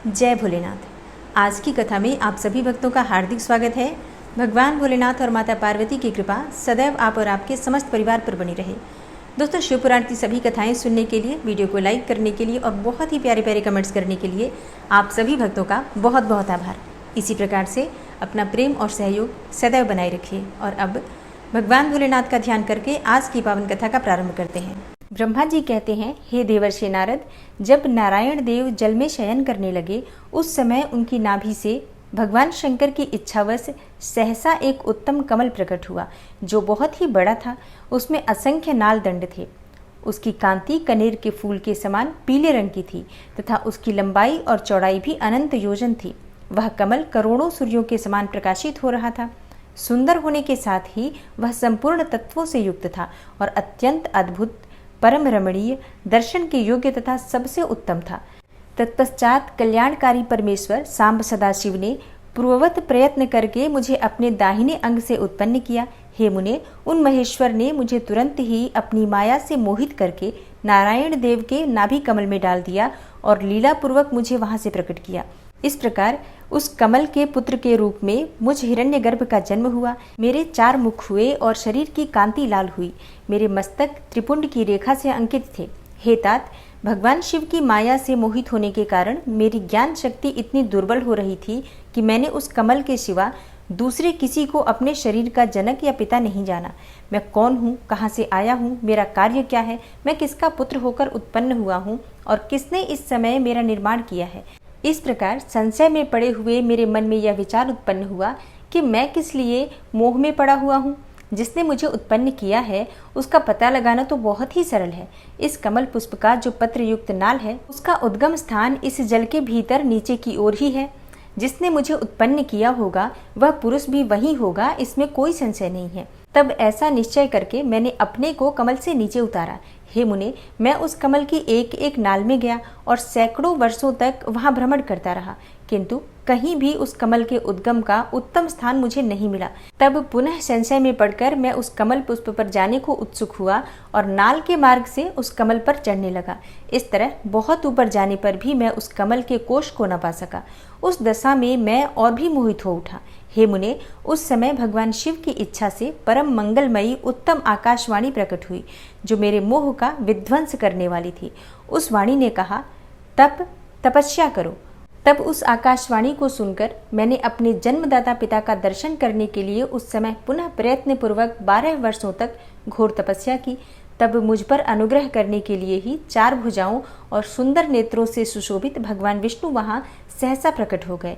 जय भोलेनाथ। आज की कथा में आप सभी भक्तों का हार्दिक स्वागत है। भगवान भोलेनाथ और माता पार्वती की कृपा सदैव आप और आपके समस्त परिवार पर बनी रहे। दोस्तों, शिव पुराण की सभी कथाएं सुनने के लिए, वीडियो को लाइक करने के लिए और बहुत ही प्यारे प्यारे कमेंट्स करने के लिए आप सभी भक्तों का बहुत बहुत आभार। इसी प्रकार से अपना प्रेम और सहयोग सदैव बनाए रखिए। और अब भगवान भोलेनाथ का ध्यान करके आज की पावन कथा का प्रारंभ करते हैं। ब्रह्मा जी कहते हैं, हे देवर्षि नारद, जब नारायण देव जल में शयन करने लगे उस समय उनकी नाभि से भगवान शंकर की इच्छावश सहसा एक उत्तम कमल प्रकट हुआ, जो बहुत ही बड़ा था। उसमें असंख्य नाल दंड थे। उसकी कांति कनेर के फूल के समान पीले रंग की थी तथा उसकी लंबाई और चौड़ाई भी अनंत योजन थी। वह कमल करोड़ों सूर्यों के समान प्रकाशित हो रहा था। सुंदर होने के साथ ही वह संपूर्ण तत्वों से युक्त था और अत्यंत अद्भुत, परम रमणीय, दर्शन के योग्य तथा सबसे उत्तम था। तत्पश्चात कल्याणकारी परमेश्वर सांब सदाशिव ने पूर्ववत प्रयत्न करके मुझे अपने दाहिने अंग से उत्पन्न किया। हे मुने, उन महेश्वर ने मुझे तुरंत ही अपनी माया से मोहित करके नारायण देव के नाभि कमल में डाल दिया और लीला पूर्वक मुझे वहां से प्रकट किया। इस प्रकार उस कमल के पुत्र के रूप में मुझ हिरण्यगर्भ का जन्म हुआ। मेरे 4 मुख हुए और शरीर की कांति लाल हुई। मेरे मस्तक त्रिपुंड की रेखा से अंकित थे। हे तात, भगवान शिव की माया से मोहित होने के कारण मेरी ज्ञान शक्ति इतनी दुर्बल हो रही थी कि मैंने उस कमल के सिवा दूसरे किसी को अपने शरीर का जनक या पिता नहीं जाना। मैं कौन हूँ, कहाँ से आया हूँ, मेरा कार्य क्या है, मैं किसका पुत्र होकर उत्पन्न हुआ हूँ और किसने इस समय मेरा निर्माण किया है। इस प्रकार संशय में पड़े हुए मेरे मन में यह विचार उत्पन्न हुआ कि मैं किस लिए मोह में पड़ा हुआ हूँ। जिसने मुझे उत्पन्न किया है उसका पता लगाना तो बहुत ही सरल है। इस कमल पुष्प का जो पत्र युक्त नाल है उसका उद्गम स्थान इस जल के भीतर नीचे की ओर ही है। जिसने मुझे उत्पन्न किया होगा वह पुरुष भी वही होगा, इसमें कोई संशय नहीं है। तब ऐसा निश्चय करके मैंने अपने को कमल से नीचे उतारा। हे मुने, मैं उस कमल की एक एक नाल में गया और सैकड़ों वर्षों तक वहां भ्रमण करता रहा, किंतु कहीं भी उस कमल के उद्गम का उत्तम स्थान मुझे नहीं मिला। तब पुनः संशय में पड़कर मैं उस कमल पुष्प पर जाने को उत्सुक हुआ और नाल के मार्ग से उस कमल पर चढ़ने लगा। इस तरह बहुत ऊपर जाने पर भी मैं उस कमल के कोश को न पा सका। उस दशा में मैं और भी मोहित हो उठा। हे मुने, उस समय भगवान शिव की इच्छा से परम मंगलमयी उत्तम आकाशवाणी प्रकट हुई, जो मेरे मोह का विध्वंस करने वाली थी। उस वाणी ने कहा, तपस्या करो। तब उस आकाशवाणी को सुनकर मैंने अपने जन्मदाता पिता का दर्शन करने के लिए उस समय पुनः प्रयत्न पूर्वक 12 वर्षों तक घोर तपस्या की। तब मुझ पर अनुग्रह करने के लिए ही 4 भुजाओं और सुंदर नेत्रों से सुशोभित भगवान विष्णु वहां सहसा प्रकट हो गए।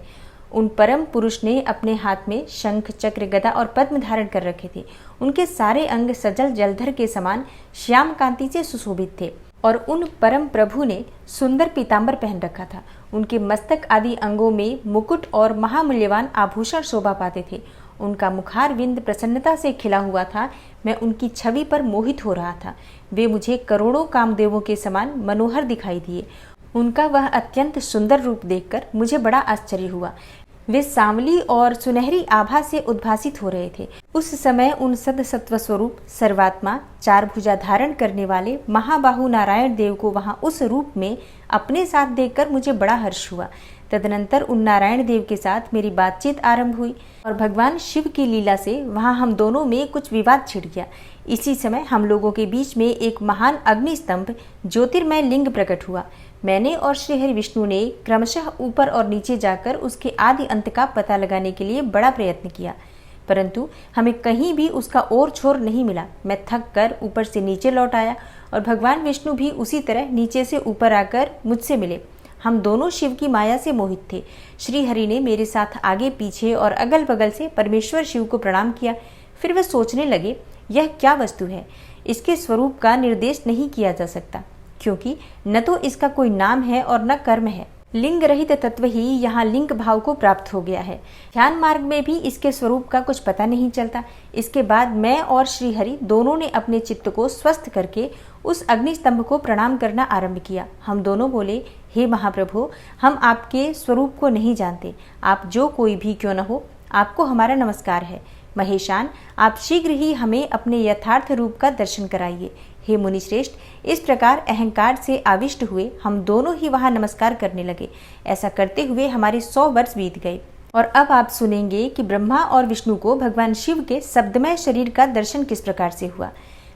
उन परम पुरुष ने अपने हाथ में शंख, चक्र, गदा और पद्म धारण कर रखे थे। उनके सारे अंग सजल जलधर के समान श्याम कांति से सुशोभित थे और उन परम प्रभु ने सुंदर पीतांबर पहन रखा था। उनके मस्तक आदि अंगों में मुकुट और महामूल्यवान आभूषण शोभा पाते थे। उनका मुखार विंद प्रसन्नता से खिला हुआ था। मैं उनकी छवि पर मोहित हो रहा था। वे मुझे करोड़ों कामदेवों के समान मनोहर दिखाई दिए। उनका वह अत्यंत सुंदर रूप देखकर मुझे बड़ा आश्चर्य हुआ। वे सांवली और सुनहरी आभा से उद्भासित हो रहे थे। उस समय उन सद सत्व स्वरूप सर्वात्मा 4 भुजा धारण करने वाले महाबाहु नारायण देव को वहां उस रूप में अपने साथ देखकर मुझे बड़ा हर्ष हुआ। तदनंतर उन नारायण देव के साथ मेरी बातचीत आरंभ हुई और भगवान शिव की लीला से वहां हम दोनों में कुछ विवाद छिड़ गया। इसी समय हम लोगों के बीच में एक महान अग्निस्तंभ ज्योतिर्मय लिंग प्रकट हुआ। मैंने और श्रीहरि विष्णु ने क्रमशः ऊपर और नीचे जाकर उसके आदि अंत का पता लगाने के लिए बड़ा प्रयत्न किया, परंतु हमें कहीं भी उसका ओर छोर नहीं मिला। मैं थक कर ऊपर से नीचे लौट आया और भगवान विष्णु भी उसी तरह नीचे से ऊपर आकर मुझसे मिले। हम दोनों शिव की माया से मोहित थे। श्री हरि ने मेरे साथ आगे पीछे और अगल बगल से परमेश्वर शिव को प्रणाम किया। फिर वे सोचने लगे, यह क्या वस्तु है, इसके स्वरूप का निर्देश नहीं किया जा सकता, क्योंकि न तो इसका कोई नाम है और न कर्म है। लिंग रहित तत्व ही यहाँ लिंग भाव को प्राप्त हो गया है। ध्यान मार्ग में भी इसके स्वरूप का कुछ पता नहीं चलता। इसके बाद मैं और श्रीहरि दोनों ने अपने चित्त को स्वस्थ करके उस अग्निस्तंभ को प्रणाम करना आरंभ किया। हम दोनों बोले, हे महाप्रभु, हम आपके स्वरूप को नहीं जानते। आप जो कोई भी क्यों न हो, आपको हमारा नमस्कार है। महेशान, आप शीघ्र ही हमें अपने यथार्थ रूप का दर्शन कराइए। हे मुनिश्रेष्ठ, इस प्रकार अहंकार से आविष्ट हुए हम दोनों ही वहां नमस्कार करने लगे। ऐसा करते हुए हमारे 100 वर्ष बीत गए। और अब आप सुनेंगे कि ब्रह्मा और विष्णु को भगवान शिव के शब्दमय शरीर का दर्शन किस प्रकार से हुआ।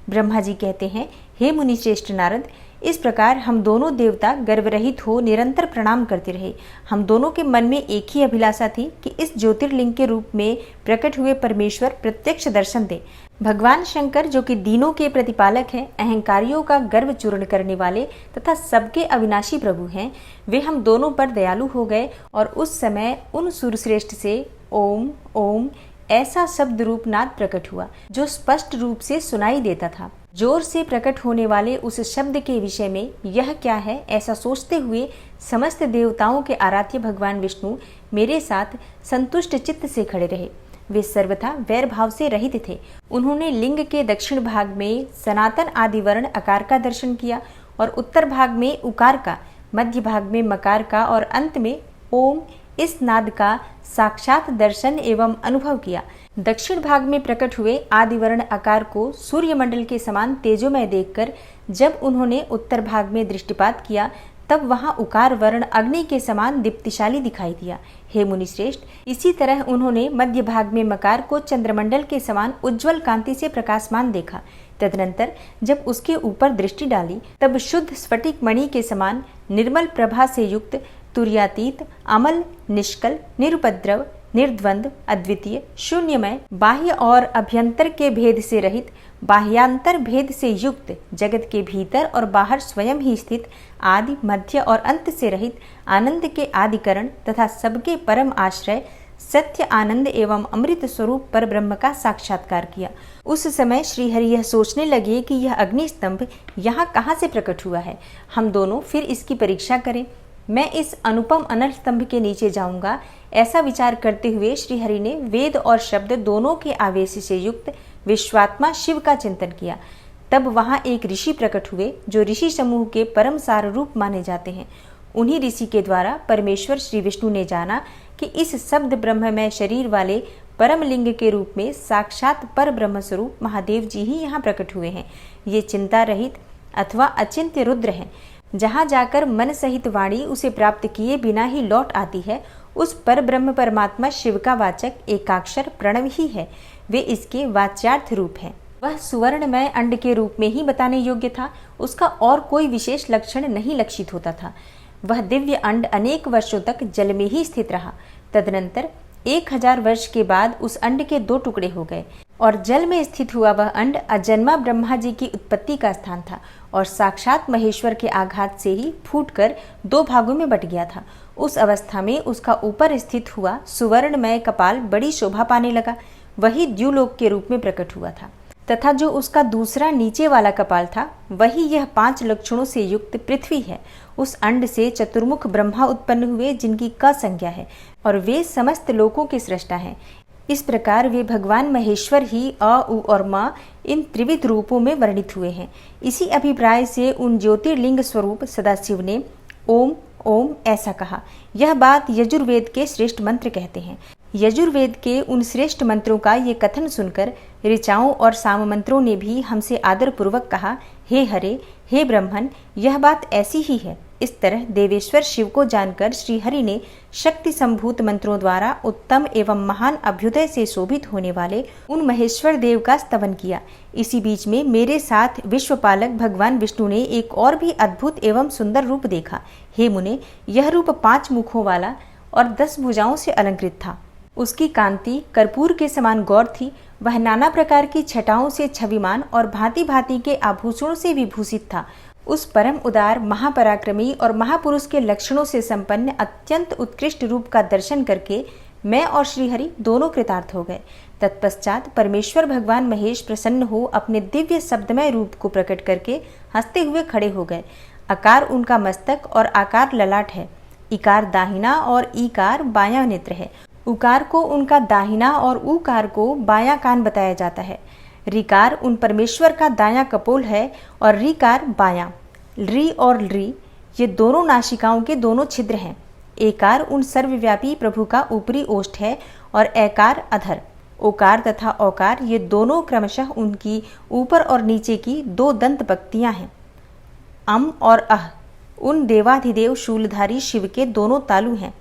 ब्रह्मा जी कहते हैं, हे मुनिश्रेष्ठ नारद, इस प्रकार हम दोनों देवता गर्वरहित हो निरंतर प्रणाम करते रहे। हम दोनों के मन में एक ही अभिलाषा थी कि इस ज्योतिर्लिंग के रूप में प्रकट हुए परमेश्वर प्रत्यक्ष दर्शन दे। भगवान शंकर, जो कि दीनों के प्रतिपालक हैं, अहंकारियों का गर्व चूर्ण करने वाले तथा सबके अविनाशी प्रभु हैं, वे हम दोनों पर दयालु हो गए और उस समय उन सूरश्रेष्ठ से ओम ओम ऐसा शब्द रूप नाद प्रकट हुआ जो स्पष्ट रूप से सुनाई देता था। जोर से प्रकट होने वाले उस शब्द के विषय में यह क्या है, ऐसा सोचते हुए समस्त देवताओं के आराध्य भगवान विष्णु मेरे साथ संतुष्ट चित्त से खड़े रहे। वे सर्वथा वैर भाव से रहित थे। उन्होंने लिंग के दक्षिण भाग में सनातन आदि वर्ण अकार का दर्शन किया और उत्तर भाग में उकार का, मध्य भाग में मकार का और अंत में ओम इस नाद का साक्षात दर्शन एवं अनुभव किया। दक्षिण भाग में प्रकट हुए आदिवर्ण आकार को सूर्यमंडल के समान तेजोमय देखकर जब उन्होंने उत्तर भाग में दृष्टिपात किया, तब वहां उकार वर्ण अग्नि के समान दीप्तिशाली दिखाई दिया। हे मुनिश्रेष्ठ, इसी तरह उन्होंने मध्य भाग में मकार को चंद्रमंडल के समान उज्ज्वल कांति से प्रकाशमान देखा। तदनंतर जब उसके ऊपर दृष्टि डाली, तब शुद्ध स्फटिक मणि के समान निर्मल प्रभा से युक्त, तुर्यातीत, अमल, निष्कल, निरुपद्रव, निर्द्वंद, अद्वितीय, शून्यमय, बाह्य और अभ्यंतर के भेद से रहित, बाह्यांतर भेद से युक्त, जगत के भीतर और बाहर स्वयं ही स्थित, आदि मध्य और अंत से रहित, आनंद के आदिकरण तथा सबके परम आश्रय, सत्य आनंद एवं अमृत स्वरूप पर ब्रह्म का साक्षात्कार किया। उस समय श्रीहरि यह सोचने लगे कि यह अग्निस्तंभ यहाँ कहाँ से प्रकट हुआ है। हम दोनों फिर इसकी परीक्षा करें। मैं इस अनुपम अनल स्तंभ के नीचे जाऊंगा, ऐसा विचार करते हुए श्रीहरि ने वेद और शब्द दोनों के आवेश से युक्त विश्वात्मा शिव का चिंतन किया। तब वहां एक ऋषि प्रकट हुए जो ऋषि समूह के परम सार रूप माने जाते हैं। उन्हीं ऋषि के द्वारा परमेश्वर श्री विष्णु ने जाना कि इस शब्द ब्रह्ममय शरीर वाले परम लिंग के रूप में साक्षात पर ब्रह्म स्वरूप महादेव जी ही यहाँ प्रकट हुए हैं। ये चिंता रहित अथवा अचिंत्य रुद्र हैं। जहाँ जाकर मन सहित वाणी उसे प्राप्त किए बिना ही लौट आती है, उस पर ब्रह्म परमात्मा शिव का वाचक एकाक्षर प्रणव ही है। वे इसके वाच्यार्थ रूप हैं। वह सुवर्णमय अंड के रूप में ही बताने योग्य था। उसका और कोई विशेष लक्षण नहीं लक्षित होता था। वह दिव्य अंड अनेक वर्षों तक जल में ही स्थित रहा। तदनंतर 1000 वर्ष के बाद उस अंड के 2 टुकड़े हो गए और जल में स्थित हुआ वह अंड अजन्मा ब्रह्मा जी की उत्पत्ति का स्थान था और साक्षात महेश्वर के आघात से ही फूटकर 2 भागों में बट गया था। उस अवस्था में उसका ऊपर स्थित हुआ सुवर्णमय कपाल बड़ी शोभा पाने लगा। वही द्युलोक के रूप में प्रकट हुआ था तथा जो उसका दूसरा नीचे वाला कपाल था, वही यह 5 लक्षणों से युक्त पृथ्वी है। उस अंड से चतुर्मुख ब्रह्मा उत्पन्न हुए, जिनकी क संज्ञा है और वे समस्त लोकों के सृष्टा हैं। इस प्रकार वे भगवान महेश्वर ही अ, उ और म इन त्रिविध रूपों में वर्णित हुए हैं। इसी अभिप्राय से उन ज्योतिर्लिंग स्वरूप सदाशिव ने ओम ओम ऐसा कहा। यह बात यजुर्वेद के श्रेष्ठ मंत्र कहते हैं। यजुर्वेद के उन श्रेष्ठ मंत्रों का ये कथन सुनकर ऋचाओं और साम मंत्रों ने भी हमसे आदर पूर्वक कहा, हे हरे, हे ब्रह्मन, यह बात ऐसी ही है। इस तरह देवेश्वर शिव को जानकर श्री हरि ने शक्ति संभूत मंत्रों द्वारा उत्तम एवं महान अभ्युदय से शोभित होने वाले उन महेश्वर देव का स्तवन किया। इसी बीच में मेरे साथ विश्वपालक भगवान विष्णु ने एक और भी अद्भुत एवं सुंदर रूप देखा। हे मुने, यह रूप 5 मुखों वाला और 10 भुजाओं से अलंकृत था। उसकी कांति कर्पूर के समान गौर थी। वह नाना प्रकार की छटाओं से छविमान और भांति भांति के आभूषणों से विभूषित था। उस परम उदार, महापराक्रमी और महापुरुष के लक्षणों से संपन्न अत्यंत उत्कृष्ट रूप का दर्शन करके मैं और श्रीहरि दोनों कृतार्थ हो गए। तत्पश्चात परमेश्वर भगवान महेश प्रसन्न हो अपने दिव्य शब्दमय रूप को प्रकट करके हंसते हुए खड़े हो गए। आकार उनका मस्तक और आकार ललाट है। इकार दाहिना और ईकार बायां नेत्र है। उकार को उनका दाहिना और ऊकार को बायां कान बताया जाता है। ऋकार उन परमेश्वर का दायां कपोल है और ऋकार बायां। ऋ और लृ ये दोनों नासिकाओं के दोनों छिद्र हैं। एकार उन सर्वव्यापी प्रभु का ऊपरी ओष्ठ है और एकार अधर। ओकार तथा औकार ये दोनों क्रमशः उनकी ऊपर और नीचे की दो दंत पंक्तियां हैं। अम और अह उन देवाधिदेव शूलधारी शिव के दोनों तालु हैं।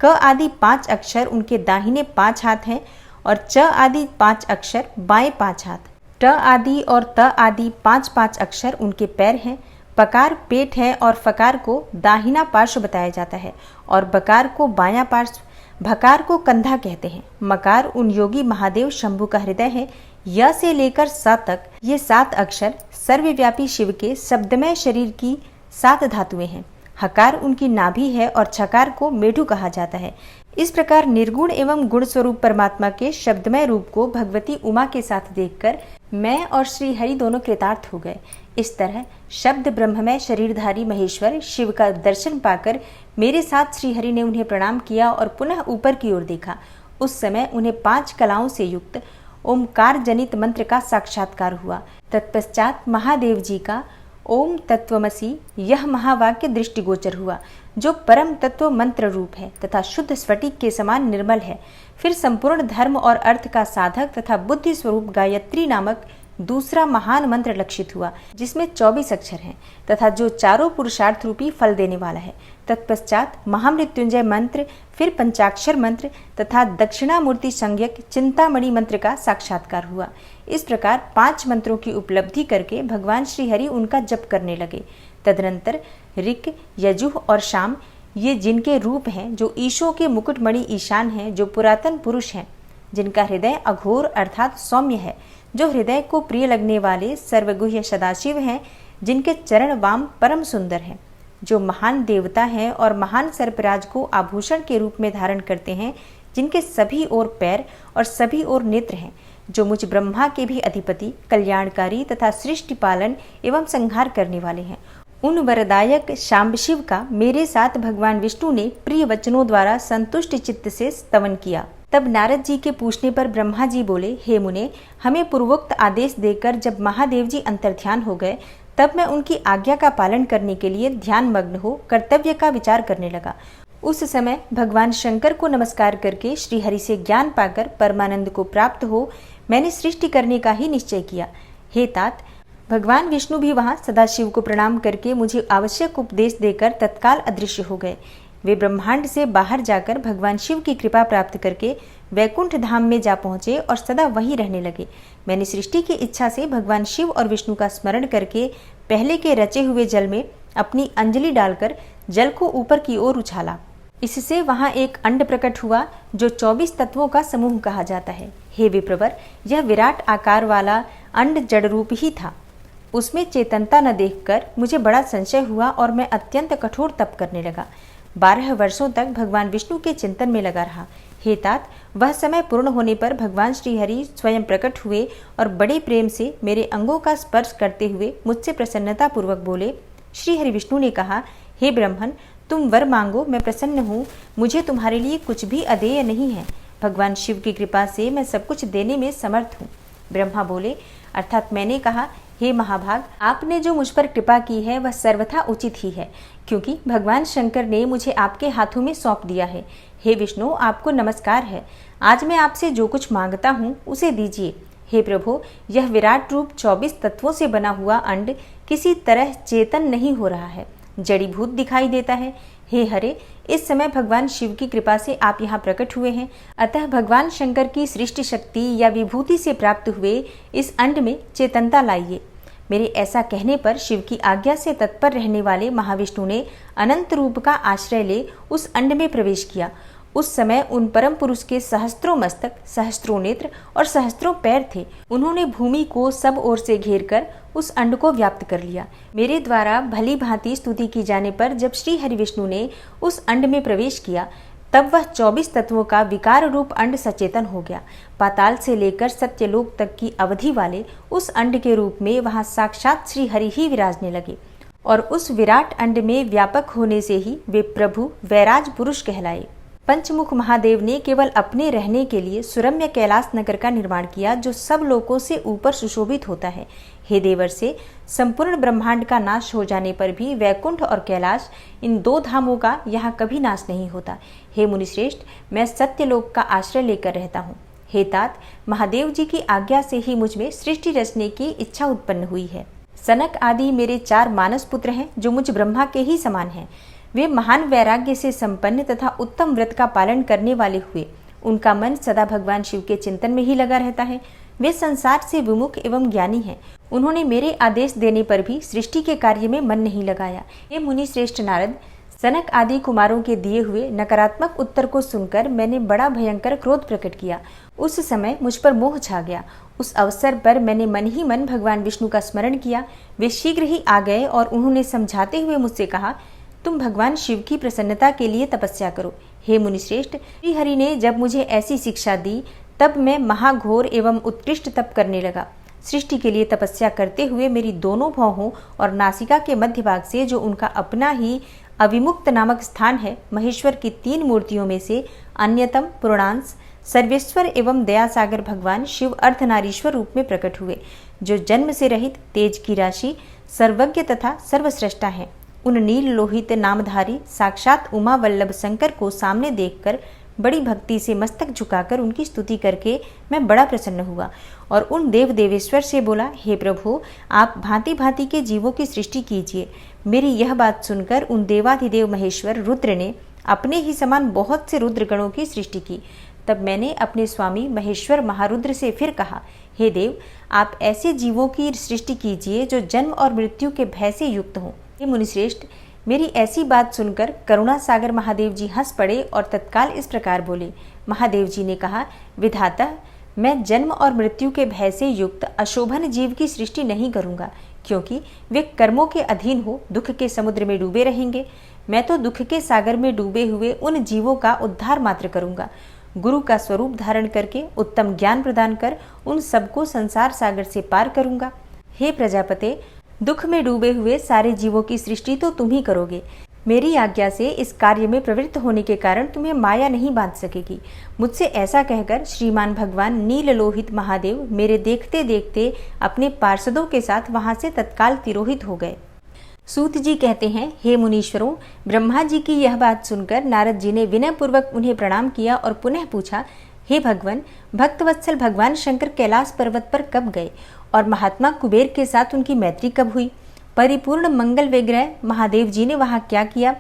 क आदि 5 अक्षर उनके दाहिने 5 हाथ हैं और च आदि 5 अक्षर बाएं 5 हाथ। ट आदि और त आदि 5-5 अक्षर उनके पैर हैं। पकार पेट है और फकार को दाहिना पार्श्व बताया जाता है और बकार को बायां पार्श्व, भकार को कंधा कहते हैं। मकार उन योगी महादेव शंभु का हृदय है। य से लेकर स तक ये 7 अक्षर सर्वव्यापी शिव के शब्दमय शरीर की 7 धातुएं हैं। हकार उनकी नाभि है और छकार को मेढु कहा जाता है। इस प्रकार निर्गुण एवं गुण स्वरूप परमात्मा के शब्दमय रूप को भगवती उमा के साथ देखकर मैं और श्री हरि दोनों कृतार्थ हो गए। इस तरह शब्द ब्रह्ममय शरीरधारी महेश्वर शिव का दर्शन पाकर मेरे साथ श्री हरि ने उन्हें प्रणाम किया और पुनः ऊपर की ओर देखा। उस समय उन्हें 5 कलाओं से युक्त ओमकार जनित मंत्र का साक्षात्कार हुआ। तत्पश्चात महादेव जी का ओम तत्वमसि यह महावाक्य दृष्टिगोचर हुआ, जो परम तत्व मंत्र रूप है तथा शुद्ध स्फटिक के समान निर्मल है। फिर संपूर्ण धर्म और अर्थ का साधक तथा बुद्धि स्वरूप गायत्री नामक दूसरा महान मंत्र लक्षित हुआ, जिसमें 24 अक्षर हैं तथा जो चारों पुरुषार्थ रूपी फल देने वाला है। तत्पश्चात महामृत्युंजय मंत्र, फिर पंचाक्षर मंत्र तथा दक्षिणामूर्ति संज्ञक चिंतामणि मंत्र का साक्षात्कार हुआ। इस प्रकार 5 मंत्रों की उपलब्धि करके भगवान श्री हरि उनका जप करने लगे। तदनंतर ऋक, यजुः और शाम ये जिनके रूप हैं, जो ईशों के मुकुटमणि ईशान हैं, जो पुरातन पुरुष हैं, जिनका हृदय अघोर अर्थात सौम्य है, जो हृदय को प्रिय लगने वाले सर्वगुह्य सदाशिव हैं, जिनके चरण वाम परम सुंदर हैं, जो महान देवता हैं और महान सर्पराज को आभूषण के रूप में धारण करते हैं, जिनके सभी ओर पैर और सभी ओर नेत्र हैं, जो मुझ ब्रह्मा के भी अधिपति, कल्याणकारी तथा सृष्टि पालन एवं संहार करने वाले हैं। उन वरदायक शाम्बशिव का मेरे साथ भगवान विष्णु ने प्रिय वचनों द्वारा संतुष्ट चित्त से स्तवन किया। तब नारद जी के पूछने पर ब्रह्मा जी बोले, हे मुने, हमें पूर्वोक्त आदेश देकर जब महादेव जी अंतर्ध्यान हो गए, तब मैं उनकी आज्ञा का पालन करने के लिए ध्यान मग्न हो कर्तव्य का विचार करने लगा। उस समय भगवान शंकर को नमस्कार करके श्री हरि से ज्ञान पाकर परमानंद को प्राप्त हो मैंने सृष्टि करने का ही निश्चय किया। हे तात, भगवान विष्णु भी वहां सदाशिव को प्रणाम करके मुझे आवश्यक उपदेश देकर तत्काल अदृश्य हो गए। वे ब्रह्मांड से बाहर जाकर भगवान शिव की कृपा प्राप्त करके वैकुंठ धाम में जा पहुंचे और सदा वहीं रहने लगे। मैंने सृष्टि की इच्छा से भगवान शिव और विष्णु का स्मरण करके पहले के रचे हुए जल में अपनी अंजलि डालकर जल को ऊपर की ओर उछाला। इससे वहां एक अंड प्रकट हुआ, जो 24 तत्वों का समूह कहा जाता है। हे विप्रवर, यह विराट आकार वाला अंड जड़ रूप ही था। उसमें चेतनता न देखकर मुझे बड़ा संशय हुआ और मैं अत्यंत कठोर तप करने लगा। 12 वर्षों तक भगवान विष्णु के चिंतन में लगा रहा। हे तात, वह समय पूर्ण होने पर भगवान श्री हरि स्वयं प्रकट हुए और बड़े प्रेम से मेरे अंगों का स्पर्श करते हुए मुझसे प्रसन्नता पूर्वक बोले। श्री हरि विष्णु ने कहा, हे ब्रह्मन, तुम वर मांगो, मैं प्रसन्न हूँ। मुझे तुम्हारे लिए कुछ भी अदेय नहीं है। भगवान शिव की कृपा से मैं सब कुछ देने में समर्थ हूँ। ब्रह्मा बोले, अर्थात मैंने कहा, हे महाभाग, आपने जो मुझ पर कृपा की है वह सर्वथा उचित ही है, क्योंकि भगवान शंकर ने मुझे आपके हाथों में सौंप दिया है। हे विष्णु, आपको नमस्कार है। आज मैं आपसे जो कुछ मांगता हूँ उसे दीजिए। हे प्रभु, यह विराट रूप 24 तत्वों से बना हुआ अंड किसी तरह चेतन नहीं हो रहा है, जड़ीभूत दिखाई देता है। हे हरे, इस समय भगवान शिव की कृपा से आप यहाँ प्रकट हुए हैं, अतः भगवान शंकर की सृष्टि शक्ति या विभूति से प्राप्त हुए इस अंड में चेतनता लाइए। मेरे ऐसा कहने पर शिव की आज्ञा से तत्पर रहने वाले महाविष्णु ने अनंत रूप का आश्रय ले उस अंड में प्रवेश किया। उस समय उन परम पुरुष के सहस्त्रों मस्तक, सहस्त्रों नेत्र और सहस्त्रों पैर थे। उन्होंने भूमि को सब ओर से घेरकर उस अंड को व्याप्त कर लिया। मेरे द्वारा भली भांति स्तुति की जाने पर जब श्री हरि विष्णु ने उस अंड में प्रवेश किया, तब वह 24 तत्वों का विकार रूप अंड सचेतन हो गया। पाताल से लेकर सत्यलोक तक की अवधि वाले उस अंड के रूप में वहां साक्षात श्री हरि ही विराजने लगे और उस विराट अंड में व्यापक होने से ही वे प्रभु वैराज पुरुष कहलाए। पंचमुख महादेव ने केवल अपने रहने के लिए सुरम्य कैलाश नगर का निर्माण किया, जो सब लोकों से ऊपर सुशोभित होता है। हे देवर से, संपूर्ण ब्रह्मांड का नाश हो जाने पर भी वैकुंठ और कैलाश, इन 2 धामों का यहाँ कभी नाश नहीं होता। हे मुनिश्रेष्ठ, मैं सत्यलोक का आश्रय लेकर रहता हूँ। हे तात, महादेव जी की आज्ञा से ही मुझ में सृष्टि रचने की इच्छा उत्पन्न हुई है। सनक आदि मेरे 4 मानस पुत्र हैं जो मुझ ब्रह्मा के ही समान हैं। वे महान वैराग्य से संपन्न तथा उत्तम व्रत का पालन करने वाले हुए। उनका मन सदा भगवान शिव के चिंतन में ही लगा रहता है। वे संसार से विमुख एवं ज्ञानी हैं। उन्होंने मेरे आदेश देने पर भी सृष्टि के कार्य में मन नहीं लगाया। हे मुनि श्रेष्ठ नारद, सनक आदि कुमारों के दिए हुए नकारात्मक उत्तर को सुनकर मैंने बड़ा भयंकर क्रोध प्रकट किया। उस समय मुझ पर मोह छा गया। उस अवसर पर मैंने मन ही मन भगवान विष्णु का स्मरण किया। वे शीघ्र ही आ गए और उन्होंने समझाते हुए मुझसे कहा, तुम भगवान शिव की प्रसन्नता के लिए तपस्या करो। हे मुनिश्रेष्ठ, श्री हरि ने जब मुझे ऐसी शिक्षा दी तब मैं महाघोर एवं उत्कृष्ट तप करने लगा। सृष्टि के लिए तपस्या करते हुए मेरी दोनों भौहों और नासिका के मध्य भाग से, जो उनका अपना ही अविमुक्त नामक स्थान है, महेश्वर की 3 मूर्तियों में से अन्यतम पूर्णांश सर्वेश्वर एवं दयासागर भगवान शिव अर्धनारीश्वर रूप में प्रकट हुए, जो जन्म से रहित, तेज की राशि, सर्वज्ञ तथा सर्वश्रेष्ठा है। उन नील लोहित नामधारी साक्षात उमा वल्लभ शंकर को सामने देखकर बड़ी भक्ति से मस्तक झुकाकर उनकी स्तुति करके मैं बड़ा प्रसन्न हुआ और उन देव देवेश्वर से बोला, हे प्रभु, आप भांति भांति के जीवों की सृष्टि कीजिए। मेरी यह बात सुनकर उन देवाधिदेव महेश्वर रुद्र ने अपने ही समान बहुत से रुद्रगणों की सृष्टि की। तब मैंने अपने स्वामी महेश्वर महारुद्र से फिर कहा, हे देव, आप ऐसे जीवों की सृष्टि कीजिए जो जन्म और मृत्यु के भय से युक्त हों। हे मुनिश्रेष्ठ, मेरी ऐसी बात सुनकर करुणा सागर महादेव जी हंस पड़े और तत्काल इस प्रकार बोले। महादेव जी ने कहा, विधाता, मैं जन्म और मृत्यु के भय से युक्त अशोभन जीव की सृष्टि नहीं करूंगा, क्योंकि वे कर्मों के अधीन हो दुख के समुद्र में डूबे रहेंगे। मैं तो दुख के सागर में डूबे हुए उन जीवों का उद्धार मात्र करूंगा। गुरु का स्वरूप धारण करके उत्तम ज्ञान प्रदान कर उन सबको संसार सागर से पार करूंगा। हे प्रजापते, दुख में डूबे हुए सारे जीवों की सृष्टि तो तुम ही करोगे। मेरी आज्ञा से इस कार्य में प्रवृत्त होने के कारण तुम्हें माया नहीं बांध सकेगी। मुझसे ऐसा कहकर श्रीमान भगवान नील लोहित महादेव मेरे देखते देखते अपने पार्षदों के साथ वहां से तत्काल तिरोहित हो गए। सूत जी कहते हैं, हे मुनीश्वरों, ब्रह्मा जी की यह बात सुनकर नारद जी ने विनय पूर्वक उन्हें प्रणाम किया और पुनः पूछा, हे भगवान, भक्तवत्सल भगवान शंकर कैलाश पर्वत पर कब गए और महात्मा कुबेर के साथ उनकी मैत्री कब हुई? परिपूर्ण मंगल विग्रह महादेव जी ने वहां क्या किया?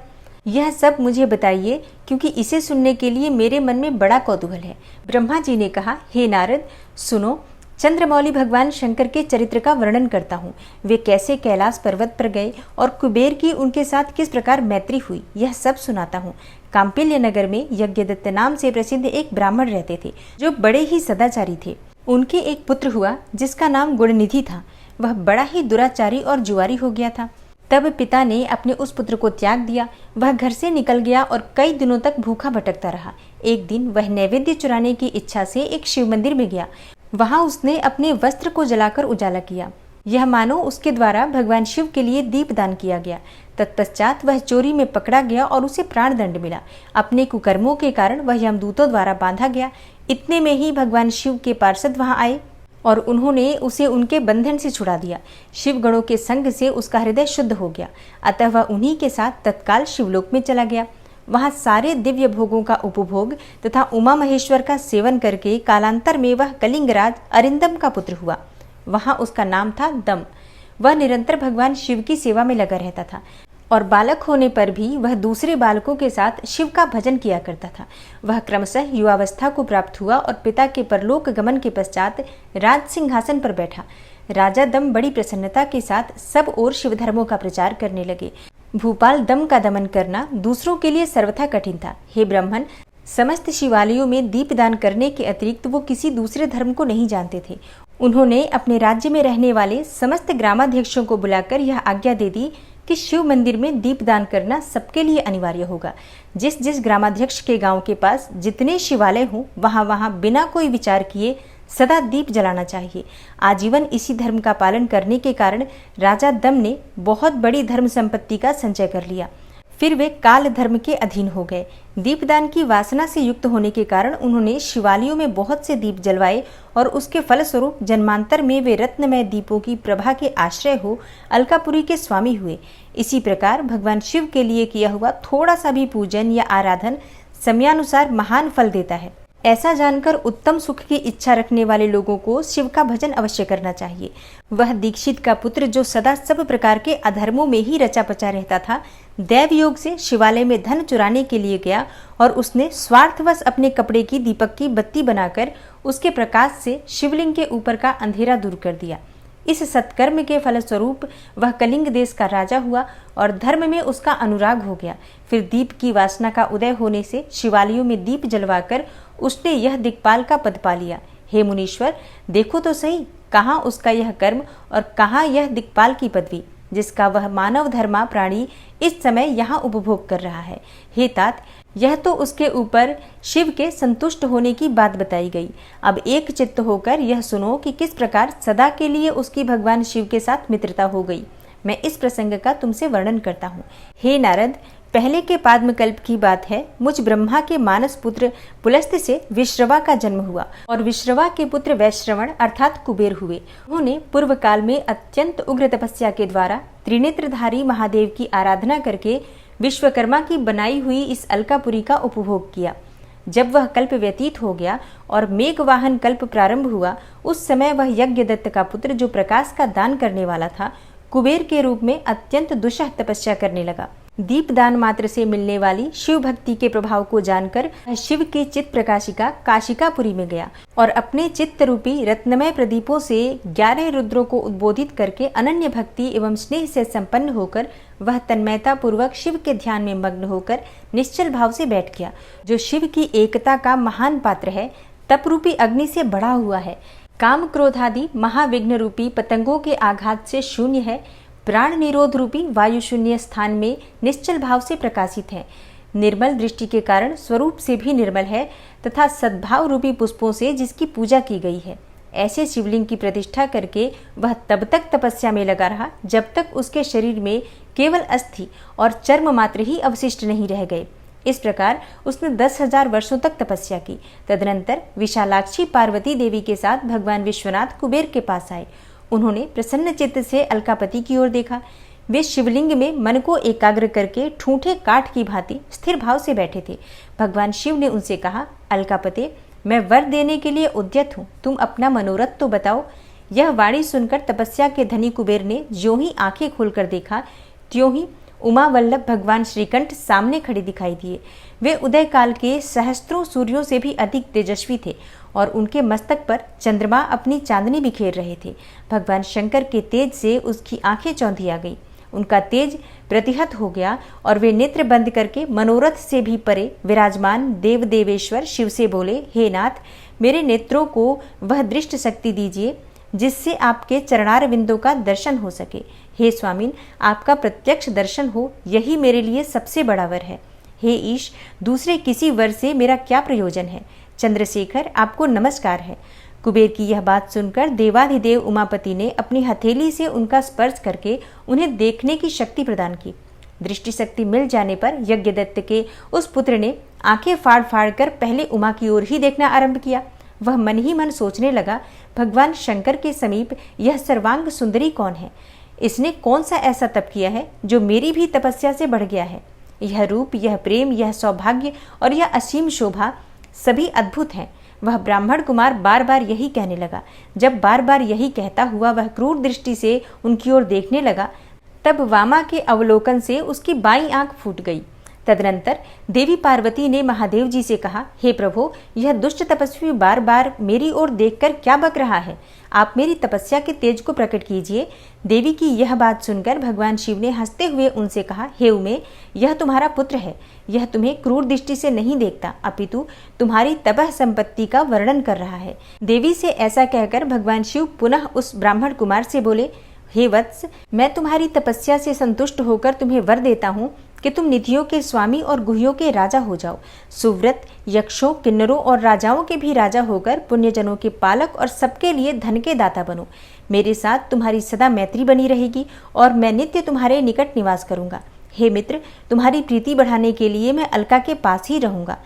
यह सब मुझे बताइए, क्योंकि इसे सुनने के लिए मेरे मन में बड़ा कौतूहल है। ब्रह्मा जी ने कहा, हे नारद, सुनो, चंद्रमौली भगवान शंकर के चरित्र का वर्णन करता हूँ। वे कैसे कैलाश पर्वत पर गए और कुबेर की उनके साथ किस प्रकार मैत्री हुई, यह सब सुनाता हूँ। कांपिल्य नगर में यज्ञदत्त नाम से प्रसिद्ध एक ब्राह्मण रहते थे, जो बड़े ही सदाचारी थे। उनके एक पुत्र हुआ जिसका नाम गुणनिधि था। वह बड़ा ही दुराचारी और जुआरी हो गया था। तब पिता ने अपने उस पुत्र को त्याग दिया। वह घर से निकल गया और कई दिनों तक भूखा भटकता रहा। एक दिन वह नैवेद्य चुराने की इच्छा से एक शिव मंदिर में गया। वहां उसने अपने वस्त्र को जलाकर उजाला किया। यह मानो उसके द्वारा भगवान शिव के लिए दीपदान किया गया। तत्पश्चात वह चोरी में पकड़ा गया और उसे प्राण दंड मिला। अपने कुकर्मों के कारण वह यमदूतों द्वारा बांधा गया। इतने में ही भगवान शिव के पार्षद वहां आए और उन्होंने उसे उनके बंधन से छुड़ा दिया। शिव गणों के संग से उसका हृदय शुद्ध हो गया। अतः वह उन्हीं के साथ तत्काल शिवलोक में चला गया। वहां सारे दिव्य भोगों का उपभोग तथा उमा महेश्वर का सेवन करके कालांतर में वह कलिंगराज अरिंदम का पुत्र हुआ। वहां उसका नाम था दम। वह निरंतर भगवान शिव की सेवा में लगा रहता था और बालक होने पर भी वह दूसरे बालकों के साथ शिव का भजन किया करता था। वह क्रमशः युवावस्था को प्राप्त हुआ और पिता के परलोक गमन के पश्चात राज सिंहासन पर बैठा। राजा दम बड़ी प्रसन्नता के साथ सब ओर शिव धर्मों का प्रचार करने लगे। भूपाल दम का दमन करना दूसरों के लिए सर्वथा कठिन था। हे ब्राह्मण, समस्त शिवालयों में दीपदान करने के अतिरिक्त वो किसी दूसरे धर्म को नहीं जानते थे। उन्होंने अपने राज्य में रहने वाले समस्त ग्रामाध्यक्षों को बुलाकर यह आज्ञा दे दी कि शिव मंदिर में दीपदान करना सबके लिए अनिवार्य होगा। जिस जिस ग्रामाध्यक्ष के गांव के पास जितने शिवालय हों, वहां वहां बिना कोई विचार किए सदा दीप जलाना चाहिए। आजीवन इसी धर्म का पालन करने के कारण राजा दम ने बहुत बड़ी धर्म संपत्ति का संचय कर लिया। फिर वे काल धर्म के अधीन हो गए। दीपदान की वासना से युक्त होने के कारण उन्होंने शिवालयों में बहुत से दीप जलवाए और उसके फलस्वरूप जन्मांतर में वे रत्नमय दीपों की प्रभा के आश्रय हो अलकापुरी के स्वामी हुए। इसी प्रकार भगवान शिव के लिए किया हुआ थोड़ा सा भी पूजन या आराधन समयानुसार महान फल देता है। ऐसा जानकर उत्तम सुख की इच्छा रखने वाले लोगों को शिव का भजन अवश्य करना चाहिए। वह दीक्षित का पुत्र जो सदा सब प्रकार के अधर्मों में ही रचा पचा रहता था, दैव योग से शिवालय में धन चुराने के लिए गया और उसने स्वार्थवश अपने कपड़े की दीपक की बत्ती बनाकर उसके प्रकाश से शिवलिंग के ऊपर का अंधेरा दूर कर दिया। इस सत्कर्म के फलस्वरूप वह कलिंग देश का राजा हुआ और धर्म में उसका अनुराग हो गया। फिर दीप की वासना का उदय होने से शिवालयों में दीप जलवाकर उसने यह दिक्पाल का पद पा लिया। हे मुनीश्वर, देखो तो सही, कहाँ उसका यह कर्म और कहाँ यह दिक्पाल की पदवी, जिसका वह मानव धर्मा प्राणी इस समय यहाँ उपभोग कर रहा है। हे तात, यह तो उसके ऊपर शिव के संतुष्ट होने की बात बताई गई। अब एक चित्त होकर यह सुनो कि किस प्रकार सदा के लिए उसकी भगवान शिव के साथ मित्रता हो गई। मैं इस प्रसंग का तुमसे वर्णन करता हूँ। हे नारद, पहले के पाद्मकल्प की बात है। मुझ ब्रह्मा के मानस पुत्र पुलस्त्य से विश्रवा का जन्म हुआ और विश्रवा के पुत्र वैश्रवण अर्थात कुबेर हुए। उन्होंने पूर्व काल में अत्यंत उग्र तपस्या के द्वारा त्रिनेत्रधारी महादेव की आराधना करके विश्वकर्मा की बनाई हुई इस अलकापुरी का उपभोग किया। जब वह कल्प व्यतीत हो गया और मेघवाहन कल्प प्रारंभ हुआ, उस समय वह यज्ञदत्त का पुत्र जो प्रकाश का दान करने वाला था, कुबेर के रूप में अत्यंत दुस्सह तपस्या करने लगा। दीपदान मात्र से मिलने वाली शिव भक्ति के प्रभाव को जानकर शिव की चित्त प्रकाशिका काशिकापुरी में गया और अपने चित्त रूपी रत्नमय प्रदीपों से 11 रुद्रों को उद्बोधित करके अनन्य भक्ति एवं स्नेह से संपन्न होकर वह तन्मयता पूर्वक शिव के ध्यान में मग्न होकर निश्चल भाव से बैठ गया। जो शिव की एकता का महान पात्र है, तप रूपी अग्नि से बढ़ा हुआ है, काम क्रोधादि महाविघ्न रूपी पतंगों के आघात से शून्य है, प्राण निरोध रूपी वायु शून्य स्थान में निश्चल भाव से प्रकाशित है, निर्मल दृष्टि के कारण स्वरूप से भी निर्मल है तथा सद्भाव रूपी पुष्पों से जिसकी पूजा की गई है। ऐसे शिवलिंग की प्रतिष्ठा करके वह तब तक तपस्या में लगा रहा जब तक उसके शरीर में केवल अस्थि और चर्म मात्र ही अवशिष्ट नहीं रह गए। इस प्रकार उसने 10,000 वर्षों तक तपस्या की। तदनंतर विशालाक्षी पार्वती देवी के साथ भगवान विश्वनाथ कुबेर के पास आए। उन्होंने प्रसन्न चित्त से अलकापति की ओर देखा। वे शिवलिंग में मन को एकाग्र करके ठूंठे काठ की भांति स्थिर भाव से बैठे थे। भगवान शिव ने उनसे कहा, अलकापते, मैं वर देने के लिए उद्यत हूँ, तुम अपना मनोरथ तो बताओ। यह वाणी सुनकर तपस्या के धनी कुबेर ने ज्यों ही आंखें खोलकर देखा, त्यों ही उमा वल्लभ भगवान श्रीकंठ सामने खड़े दिखाई दिए। वे उदय काल के सहस्त्रों सूर्यों से भी अधिक तेजस्वी थे और उनके मस्तक पर चंद्रमा अपनी चांदनी बिखेर रहे थे। भगवान शंकर के तेज से उसकी आंखें चौंधी आ गई, उनका तेज प्रतिहत हो गया और वे नेत्र बंद करके मनोरथ से भी परे विराजमान देव देवेश्वर शिव से बोले, हे नाथ, मेरे नेत्रों को वह दृष्ट शक्ति दीजिए जिससे आपके चरणार बिंदों का दर्शन हो सके। हे स्वामिन, आपका प्रत्यक्ष दर्शन हो, यही मेरे लिए सबसे बड़ा वर है। हे ईश, दूसरे किसी वर से मेरा क्या प्रयोजन है। चंद्रशेखर, आपको नमस्कार है। कुबेर की यह बात सुनकर देवाधिदेव उमापति ने अपनी हथेली से उनका स्पर्श करके उन्हें देखने की शक्ति प्रदान की। दृष्टि शक्ति मिल जाने पर यज्ञदत्त के उस पुत्र ने आंखें फाड़ फाड़ कर पहले उमा की ओर ही देखना आरंभ किया। वह मन ही मन सोचने लगा, भगवान शंकर के समीप यह सर्वांग सुंदरी कौन है? इसने कौन सा ऐसा तप किया है जो मेरी भी तपस्या से बढ़ गया है? यह रूप, यह प्रेम, यह सौभाग्य और यह असीम शोभा सभी अद्भुत हैं। वह ब्राह्मण कुमार बार बार यही कहने लगा। जब बार बार यही कहता हुआ वह क्रूर दृष्टि से उनकी ओर देखने लगा, तब वामा के अवलोकन से उसकी बाईं आंख फूट गई। तदनंतर देवी पार्वती ने महादेव जी से कहा, हे प्रभु, यह दुष्ट तपस्वी बार बार मेरी ओर देखकर क्या बक रहा है? आप मेरी तपस्या के तेज को प्रकट कीजिए। देवी की यह बात सुनकर भगवान शिव ने हंसते हुए उनसे कहा, हे उमे, यह तुम्हारा पुत्र है। यह तुम्हें क्रूर दृष्टि से नहीं देखता, अपितु तुम्हारी तपह संपत्ति का वर्णन कर रहा है। देवी से ऐसा कहकर भगवान शिव पुनः उस ब्राह्मण कुमार से बोले, हे वत्स, मैं तुम्हारी तपस्या से संतुष्ट होकर तुम्हें वर देता हूँ कि तुम निधियों के स्वामी और गुह्यों के राजा हो जाओ। सुव्रत, यक्षों, किन्नरों और राजाओं के भी राजा होकर पुण्यजनों के पालक और सबके लिए धन के दाता बनो। मेरे साथ तुम्हारी सदा मैत्री बनी रहेगी और मैं नित्य तुम्हारे निकट निवास करूंगा। हे मित्र, तुम्हारी प्रीति बढ़ाने के लिए मैं अलका के पास ही रहूंगा।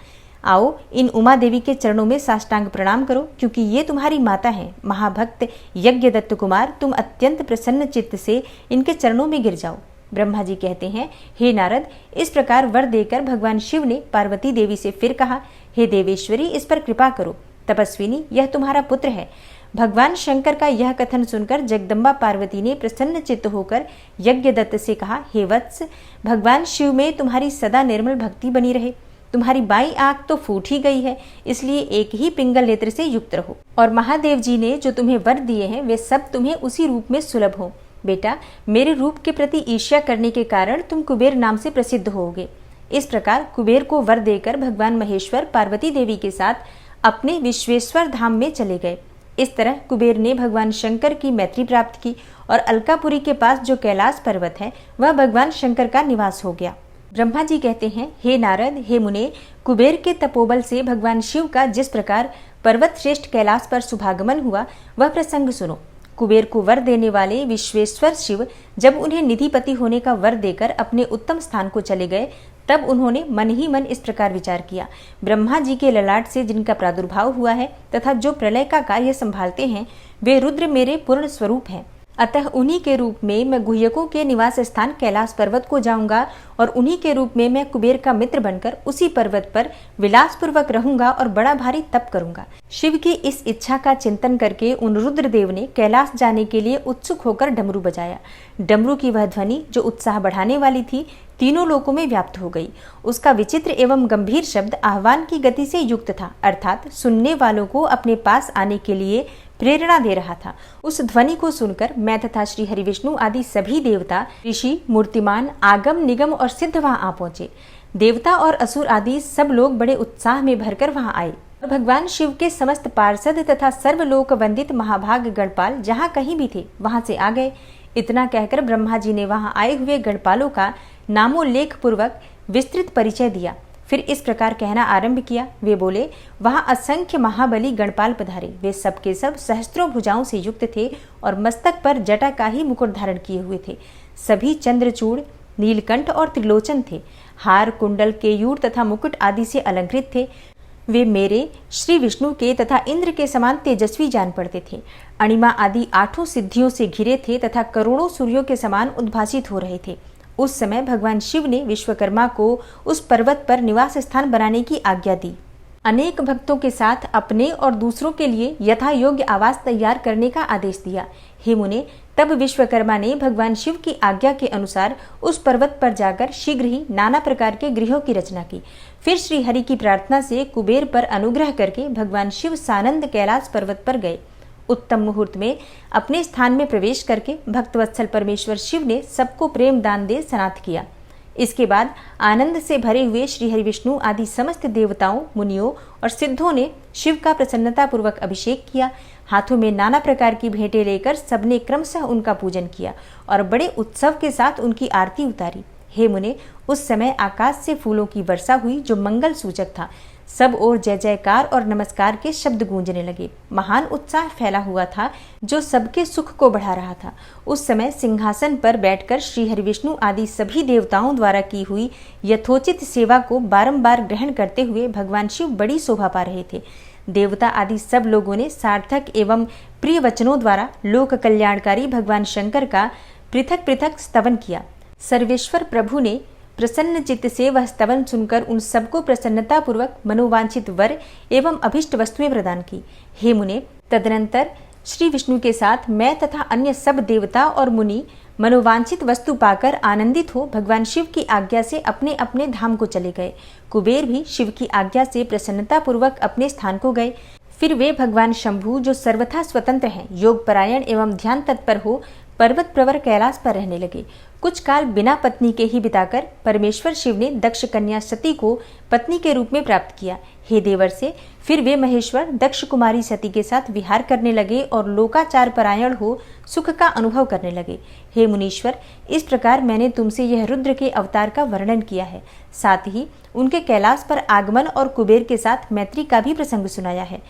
आओ, इन उमा देवी के चरणों में साष्टांग प्रणाम करो, क्योंकि ये तुम्हारी माता हैं। महाभक्त यज्ञदत्त कुमार, तुम अत्यंत प्रसन्न चित्त से इनके चरणों में गिर जाओ। ब्रह्मा जी कहते हैं, हे नारद, इस प्रकार वर देकर भगवान शिव ने पार्वती देवी से फिर कहा, हे देवेश्वरी, इस पर कृपा करो। तपस्विनी, यह तुम्हारा पुत्र है। भगवान शंकर का यह कथन सुनकर जगदम्बा पार्वती ने प्रसन्न चित्त होकर यज्ञदत्त से कहा, हे वत्स, भगवान शिव में तुम्हारी सदा निर्मल भक्ति बनी रहे। तुम्हारी बाई आंख तो फूट ही गई है, इसलिए एक ही पिंगल नेत्र से युक्त रहो, और महादेव जी ने जो तुम्हें वर दिए हैं वे सब तुम्हें उसी रूप में सुलभ हो। बेटा, मेरे रूप के प्रति ईर्ष्या करने के कारण तुम कुबेर नाम से प्रसिद्ध होगे। इस प्रकार कुबेर को वर देकर भगवान महेश्वर पार्वती देवी के साथ अपने विश्वेश्वर धाम में चले गए। इस तरह कुबेर ने भगवान शंकर की मैत्री प्राप्त की और अलकापुरी के पास जो कैलाश पर्वत है वह भगवान शंकर का निवास हो गया। ब्रह्मा जी कहते हैं, हे नारद, हे मुने, कुबेर के तपोबल से भगवान शिव का जिस प्रकार पर्वत श्रेष्ठ कैलाश पर शुभागमन हुआ वह प्रसंग सुनो। कुबेर को वर देने वाले विश्वेश्वर शिव जब उन्हें निधिपति होने का वर देकर अपने उत्तम स्थान को चले गए, तब उन्होंने मन ही मन इस प्रकार विचार किया, ब्रह्मा जी के ललाट से जिनका प्रादुर्भाव हुआ है तथा जो प्रलय का कार्य संभालते हैं वे रुद्र मेरे पूर्ण स्वरूप हैं। अतः उन्हीं के रूप में मैं गुह्यकों के निवास स्थान कैलाश पर्वत को जाऊंगा और उन्हीं के रूप में मैं कुबेर का मित्र बनकर उसी पर्वत पर विलासपूर्वक रहूंगा और बड़ा भारी तप करूंगा। शिव की इस इच्छा का चिंतन करके उन रुद्रदेव ने कैलाश जाने के लिए उत्सुक होकर डमरू बजाया। डमरू की वह ध्वनि जो उत्साह बढ़ाने वाली थी तीनों लोकों में व्याप्त हो गई। उसका विचित्र एवं गंभीर शब्द आह्वान की गति से युक्त था, अर्थात सुनने वालों को अपने पास आने के लिए प्रेरणा दे रहा था। उस ध्वनि को सुनकर मैं तथा श्री हरिविष्णु आदि सभी देवता, ऋषि, मूर्तिमान, आगम, निगम और सिद्ध वहां आ पहुंचे। देवता और असुर आदि सब लोग बड़े उत्साह में भरकर वहां आए और भगवान शिव के समस्त पार्षद तथा सर्वलोक वंदित महाभाग गणपाल जहाँ कहीं भी थे वहां से आ गए। इतना कहकर ब्रह्मा जी ने वहां आए हुए गणपालों का नामोल्लेख पूर्वक विस्तृत परिचय दिया। फिर इस प्रकार कहना आरंभ किया। वे बोले, वहां असंख्य महाबली गणपाल पधारे। वे सबके सब सहस्त्रों भुजाओं से युक्त थे और मस्तक पर जटा का ही मुकुट धारण किए हुए थे। सभी चंद्रचूड़, नीलकंठ और त्रिलोचन थे। हार, कुंडल, केयूर तथा मुकुट आदि से अलंकृत थे। वे मेरे, श्री विष्णु के तथा इंद्र के समान तेजस्वी जान पड़ते थे। अणिमा आदि 8 सिद्धियों से घिरे थे तथा करोड़ों सूर्यों के समान उद्भासित हो रहे थे। उस समय भगवान शिव ने विश्वकर्मा को उस पर्वत पर निवास स्थान बनाने की आज्ञा दी। अनेक भक्तों के साथ अपने और दूसरों के लिए यथा योग्य आवास तैयार करने का आदेश दिया। हे मुने, तब विश्वकर्मा ने भगवान शिव की आज्ञा के अनुसार उस पर्वत पर जाकर शीघ्र ही नाना प्रकार के गृहों की रचना की। फिर श्री हरि की प्रार्थना से कुबेर पर अनुग्रह करके भगवान शिव सानंद कैलाश पर्वत पर गए। उत्तम मुहूर्त में अपने स्थान में प्रवेश करके भक्तवत्सल परमेश्वर शिव ने सबको प्रेम दान दे सनाथ किया। इसके बाद आनंद से भरे हुए श्री हरि विष्णु आदि समस्त देवताओं, मुनियों और सिद्धों ने शिव का प्रसन्नतापूर्वक अभिषेक किया। हाथों में नाना प्रकार की भेंटें लेकर सबने क्रमशः उनका पूजन किया और बड़े उत्सव के साथ उनकी आरती उतारी। हे मुने, उस समय आकाश से फूलों की वर्षा हुई जो मंगल सूचक था। सब ओर जय जयकार और नमस्कार के शब्द गूंजने लगे। महान उत्साह फैला हुआ था जो सबके सुख को बढ़ा रहा था। उस समय सिंहासन पर बैठकर श्री हरिविष्णु आदि सभी देवताओं द्वारा की हुई यथोचित सेवा को बारंबार ग्रहण करते हुए भगवान शिव बड़ी शोभा पा रहे थे। देवता आदि सब लोगों ने सार्थक एवं प्रिय वचनों द्वारा लोक कल्याणकारी भगवान शंकर का पृथक पृथक स्तवन किया। सर्वेश्वर प्रभु ने प्रसन्न चित्त से वह स्तवन सुनकर उन सबको प्रसन्नता पूर्वक मनोवांछित वर एवं अभिष्ट वस्तुएं प्रदान की। हे मुने, तदनंतर श्री विष्णु के साथ मैं तथा अन्य सब देवता और मुनि मनोवांछित वस्तु पाकर आनंदित हो भगवान शिव की आज्ञा से अपने अपने धाम को चले गए। कुबेर भी शिव की आज्ञा से प्रसन्नता पूर्वक अपने स्थान को गए। फिर वे भगवान शंभु जो सर्वथा स्वतंत्र हैं, योग परायण एवं ध्यान तत्पर हो, पर्वत प्रवर कैलाश पर रहने लगे। कुछ काल बिना पत्नी के ही बिताकर परमेश्वर शिव ने दक्ष कन्या सती को पत्नी के रूप में प्राप्त किया। हे देवर से फिर वे महेश्वर दक्ष कुमारी सती के साथ विहार करने लगे और लोकाचार परायण हो सुख का अनुभव करने लगे। हे मुनीश्वर, इस प्रकार मैंने तुमसे यह रुद्र के अवतार का वर्णन किया है। साथ ही उनके कैलाश पर आगमन और कुबेर के साथ मैत्री का भी प्रसंग सुनाया है।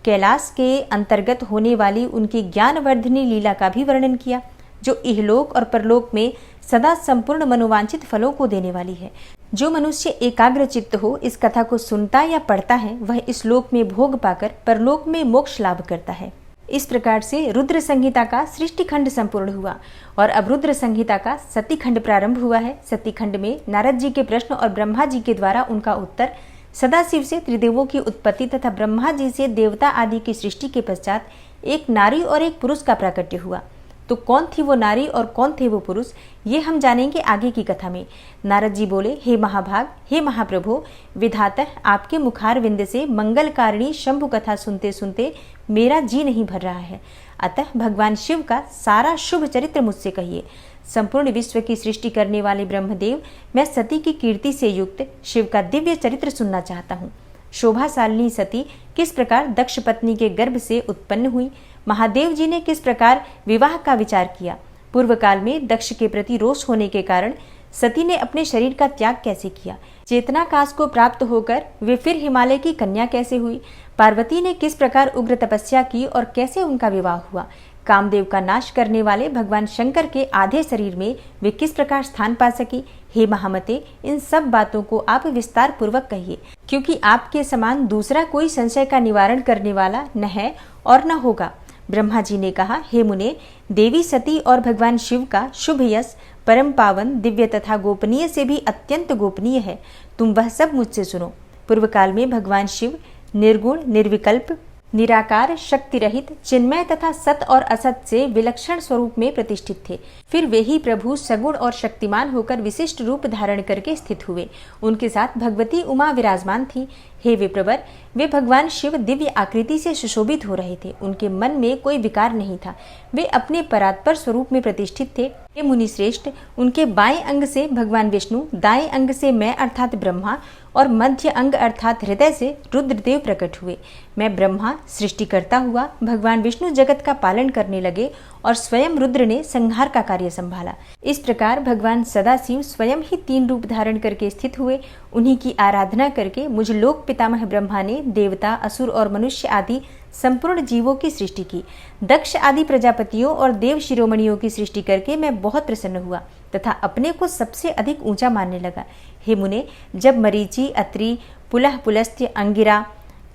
कैलाश के अंतर्गत होने वाली उनकी ज्ञानवर्धिनी लीला का भी वर्णन किया, जो इहलोक और परलोक में सदा संपूर्ण मनोवांछित फलों को देने वाली है। जो मनुष्य एकाग्र चित्त हो इस कथा को सुनता या पढ़ता है, वह इस लोक में भोग पाकर परलोक में मोक्ष लाभ करता है। इस प्रकार से रुद्र संहिता का सृष्टि खंड संपूर्ण हुआ और अब रुद्र संहिता का सती खंड प्रारंभ हुआ है। सती खंड में नारद जी के प्रश्न और ब्रह्मा जी के द्वारा उनका उत्तर, सदाशिव से त्रिदेवों की उत्पत्ति तथा ब्रह्मा जी से देवता आदि की सृष्टि के पश्चात एक नारी और एक पुरुष का प्राकट्य हुआ। तो कौन थी वो नारी और कौन थे वो पुरुष, ये हम जानेंगे आगे की कथा में। नारद जी बोले, हे महाभाग, हे महाप्रभु, विधाता, आपके मुखारविंद से मंगलकारिणी शंभु कथा सुनते सुनते मेरा जी नहीं भर रहा है। अतः भगवान शिव का सारा शुभ चरित्र मुझसे कहिए। संपूर्ण विश्व की सृष्टि करने वाले ब्रह्मदेव, मैं सती की कीर्ति से युक्त शिव का दिव्य चरित्र सुनना चाहता हूँ। शोभाशालिनी सती किस प्रकार दक्ष पत्नी के गर्भ से उत्पन्न हुई, महादेव जी ने किस प्रकार विवाह का विचार किया, पूर्व काल में दक्ष के प्रति रोष होने के कारण सती ने अपने शरीर का त्याग कैसे किया, चेतनाकाश को प्राप्त होकर वे फिर हिमालय की कन्या कैसे हुई, पार्वती ने किस प्रकार उग्र तपस्या की और कैसे उनका विवाह हुआ, कामदेव का नाश करने वाले भगवान शंकर के आधे शरीर में वे किस प्रकार स्थान पा सकी। हे महामते, इन सब बातों को आप विस्तार पूर्वक कहिए, क्योंकि आपके समान दूसरा कोई संशय का निवारण करने वाला न है और न होगा। ब्रह्मा जी ने कहा, हे मुने, देवी सती और भगवान शिव का शुभ यश परम पावन, दिव्य तथा गोपनीय से भी अत्यंत गोपनीय है। तुम वह सब मुझसे सुनो। पूर्व काल में भगवान शिव निर्गुण, निर्विकल्प, निराकार, शक्ति रहित, चिन्मय तथा सत और असत से विलक्षण स्वरूप में प्रतिष्ठित थे। फिर वे ही प्रभु सगुण और शक्तिमान होकर विशिष्ट रूप धारण करके स्थित हुए। उनके साथ भगवती उमा विराजमान थी। हे विप्रवर, वे भगवान शिव दिव्य आकृति से सुशोभित हो रहे थे। उनके मन में कोई विकार नहीं था। वे अपने परात्पर स्वरूप में प्रतिष्ठित थे। हे मुनि श्रेष्ठ, उनके बाएं अंग से भगवान विष्णु, दाएं अंग से मैं अर्थात ब्रह्मा और मध्य अंग अर्थात हृदय से रुद्रदेव प्रकट हुए। मैं ब्रह्मा सृष्टि करता हुआ, भगवान विष्णु जगत का पालन करने लगे और स्वयं रुद्र ने संहार का कार्य संभाला। इस प्रकार भगवान सदाशिव स्वयं ही 3 रूप धारण करके स्थित हुए। उन्हीं की आराधना करके मुझ लोक पितामह ब्रह्मा ने देवता, असुर और मनुष्य आदि संपूर्ण जीवों की सृष्टि की। दक्ष आदि प्रजापतियों और देव शिरोमणियों की सृष्टि करके मैं बहुत प्रसन्न हुआ तथा अपने को सबसे अधिक ऊंचा मानने लगा। हे मुने, जब मरीचि, अत्रि, पुलह, पुलस्त्य, अंगिरा,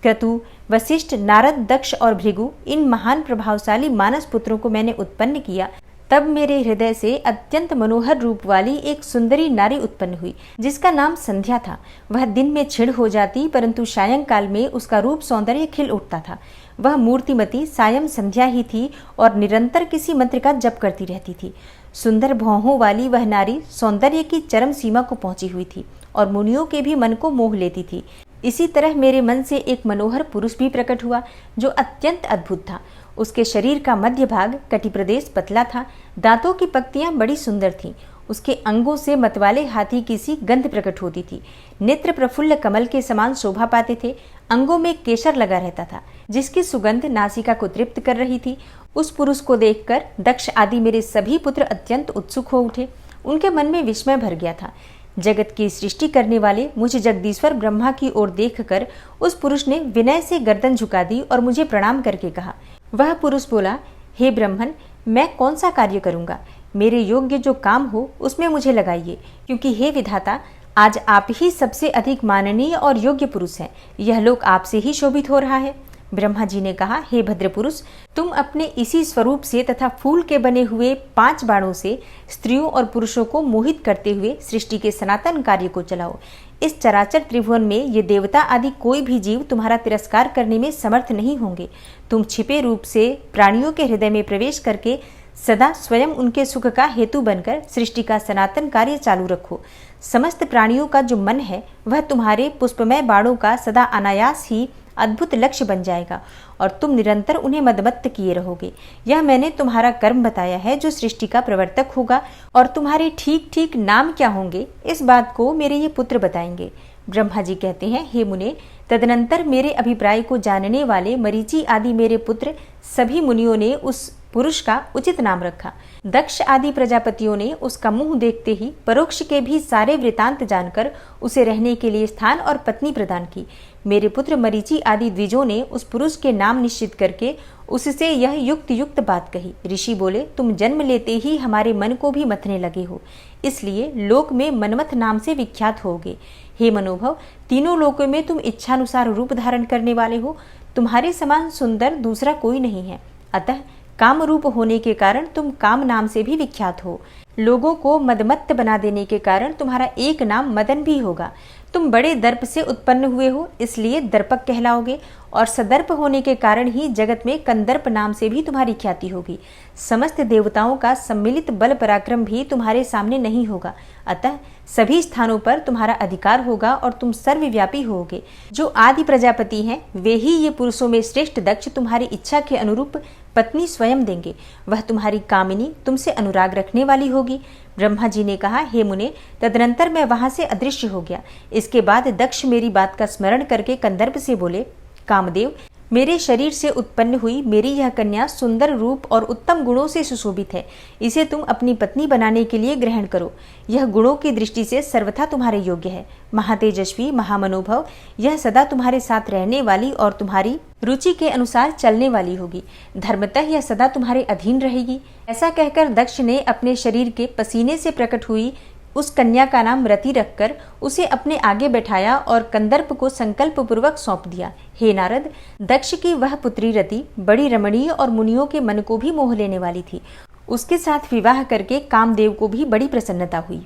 क्रतु, वशिष्ठ, नारद, दक्ष और भृगु, इन महान प्रभावशाली मानस पुत्रों को मैंने उत्पन्न किया, तब मेरे हृदय से अत्यंत मनोहर रूप वाली एक सुंदरी नारी उत्पन्न हुई, जिसका नाम संध्या था। वह दिन में क्षीण हो जाती, परंतु सायंकाल में उसका रूप सौंदर्य खिल उठता था। वह मूर्तिमती सायं संध्या ही थी और निरंतर किसी मंत्र का जप करती रहती थी। सुंदर भौहों वाली वह नारी सौंदर्य की चरम सीमा को पहुंची हुई थी और मुनियों के भी मन को मोह लेती थी। इसी तरह मेरे मन से एक मनोहर पुरुष भी प्रकट हुआ, जो अत्यंत अद्भुत था। उसके शरीर का मध्य भाग कटि प्रदेश पतला था, दांतों की पंक्तियां बड़ी सुंदर थीं। उसके अंगों से मतवाले हाथी की सी गंध प्रकट होती थी। नेत्र प्रफुल्ल कमल के समान शोभा पाते थे। अंगों में केसर लगा रहता था, जिसकी सुगंध नासिका को तृप्त कर रही थी। उस पुरुष को देखकर दक्ष आदि मेरे सभी पुत्र अत्यंत उत्सुक हो उठे। उनके मन में विस्मय भर गया था। जगत की सृष्टि करने वाले मुझ जगदीश्वर ब्रह्मा की ओर देखकर उस पुरुष ने विनय से गर्दन झुका दी और मुझे प्रणाम करके कहा। वह पुरुष बोला, हे ब्रह्मन, मैं कौन सा कार्य करूंगा? मेरे योग्य जो काम हो उसमें मुझे लगाइए, क्योंकि हे विधाता, आज आप ही सबसे अधिक माननीय और योग्य पुरुष हैं। यह लोक आपसे ही शोभित हो रहा है। ब्रह्मा जी ने कहा, हे भद्र पुरुष, तुम अपने इसी स्वरूप से तथा फूल के बने हुए 5 बाणों से स्त्रियों और पुरुषों को मोहित करते हुए सृष्टि के सनातन कार्य को चलाओ। इस चराचर त्रिभुवन में ये देवता आदि कोई भी जीव तुम्हारा तिरस्कार करने में समर्थ नहीं होंगे। तुम छिपे रूप से प्राणियों के हृदय में प्रवेश करके सदा स्वयं उनके सुख का हेतु बनकर सृष्टि का सनातन कार्य चालू रखो। समस्त प्राणियों का जो मन है वह तुम्हारे पुष्पमय बाणों का सदा अनायास ही अद्भुत लक्ष्य बन जाएगा और तुम निरंतर उन्हें मदमत्त किए रहोगे। यह मैंने तुम्हारा कर्म बताया है जो सृष्टि का प्रवर्तक होगा, और तुम्हारे ठीक ठीक नाम क्या होंगे इस बात को मेरे ये पुत्र बताएंगे। ब्रह्मा जी कहते हैं, हे मुने, तदनंतर मेरे अभिप्राय को जानने वाले मरीचि आदि मेरे पुत्र सभी मुनियों ने उस पुरुष का उचित नाम रखा। दक्ष आदि प्रजापतियों ने उसका मुंह देखते ही परोक्ष के भी सारे वृतांत जानकर उसे रहने के लिए स्थान और पत्नी प्रदान की। मेरे पुत्र मरीचि आदि द्विजों ने उस पुरुष के नाम निश्चित करके उससे यह युक्त युक्त बात कही। ऋषि बोले, तुम जन्म लेते ही हमारे मन को भी मथने लगे हो, इसलिए लोक में मनमथ नाम से विख्यात होगे। हे मनोभव, तीनों लोकों में तुम इच्छानुसार रूप धारण करने वाले हो। तुम्हारे समान सुंदर दूसरा कोई नहीं है। अतः काम रूप होने के कारण तुम काम नाम से भी विख्यात हो। लोगों को मदमत्त बना देने के कारण तुम्हारा एक नाम मदन भी होगा। तुम बड़े दर्प से उत्पन्न हुए हो, इसलिए दर्पक कहलाओगे, और सदर्प होने के कारण ही जगत में कंदर्प नाम से भी तुम्हारी ख्याति होगी। समस्त देवताओं का सम्मिलित बल पराक्रम भी तुम्हारे सामने नहीं होगा, अतः सभी स्थानों पर तुम्हारा अधिकार होगा और तुम सर्वव्यापी होगे। जो आदि प्रजापति हैं वे ही ये पुरुषों में श्रेष्ठ दक्ष तुम्हारी इच्छा के अनुरूप पत्नी स्वयं देंगे। वह तुम्हारी कामिनी, तुमसे अनुराग रखने वाली होगी। ब्रह्मा जी ने कहा, हे मुने, तदनंतर मैं वहां से अदृश्य हो गया। इसके बाद दक्ष मेरी बात का स्मरण करके कंदर्प से बोले, कामदेव, मेरे शरीर से उत्पन्न हुई मेरी यह कन्या सुंदर रूप और उत्तम गुणों से सुशोभित है। इसे तुम अपनी पत्नी बनाने के लिए ग्रहण करो। यह गुणों की दृष्टि से सर्वथा तुम्हारे योग्य है। महातेजस्वी, महामनोभव, यह सदा तुम्हारे साथ रहने वाली और तुम्हारी रुचि के अनुसार चलने वाली होगी। धर्मतः यह सदा तुम्हारे अधीन रहेगी। ऐसा कहकर दक्ष ने अपने शरीर के पसीने से प्रकट हुई उस कन्या का नाम रति रखकर उसे अपने आगे बैठाया और कंदर्प को संकल्प पूर्वक सौंप दिया। हे नारद, दक्ष की वह पुत्री रति बड़ी रमणीय और मुनियों के मन को भी मोह लेने वाली थी। उसके साथ विवाह करके कामदेव को भी बड़ी प्रसन्नता हुई।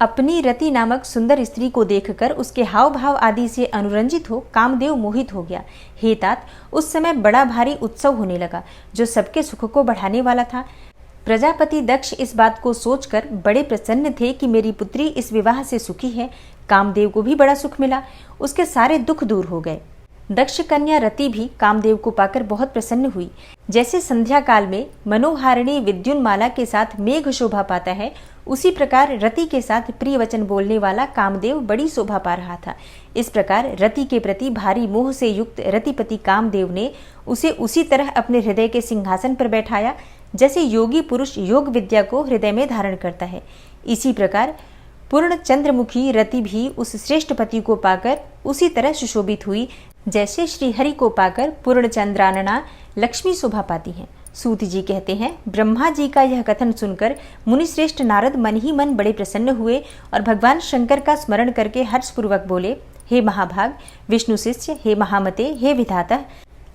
अपनी रति नामक सुंदर स्त्री को देखकर उसके हाव भाव आदि से अनुरंजित हो कामदेव मोहित हो गया। हे तात, उस समय बड़ा भारी उत्सव होने लगा जो सबके सुख को बढ़ाने वाला था। प्रजापति दक्ष इस बात को सोचकर बड़े प्रसन्न थे कि मेरी पुत्री इस विवाह से सुखी है। कामदेव को भी बड़ा सुख मिला, उसके सारे दुख दूर हो गए। दक्ष कन्या रति भी कामदेव को पाकर बहुत प्रसन्न हुई। जैसे संध्या काल में मनोहारिणी विद्युन्माला के साथ मेघ शोभा पाता है, उसी प्रकार रति के साथ प्रिय वचन बोलने वाला कामदेव बड़ी शोभा पा रहा था। इस प्रकार रति के प्रति भारी मोह से युक्त रतिपति कामदेव ने उसे उसी तरह अपने हृदय के सिंहासन पर बैठाया जैसे योगी पुरुष योग विद्या को हृदय में धारण करता है। इसी प्रकार पूर्ण चंद्रमुखी रति भी उस श्रेष्ठ पति को पाकर उसी तरह सुशोभित हुई जैसे श्रीहरि को पाकर पूर्ण चंद्रानना लक्ष्मी शोभा पाती हैं। सूत जी कहते हैं, ब्रह्मा जी का यह कथन सुनकर मुनिश्रेष्ठ नारद मन ही मन बड़े प्रसन्न हुए और भगवान शंकर का स्मरण करके हर्षपूर्वक बोले, हे महाभाग, विष्णु शिष्य, हे महामते, हे विधाता,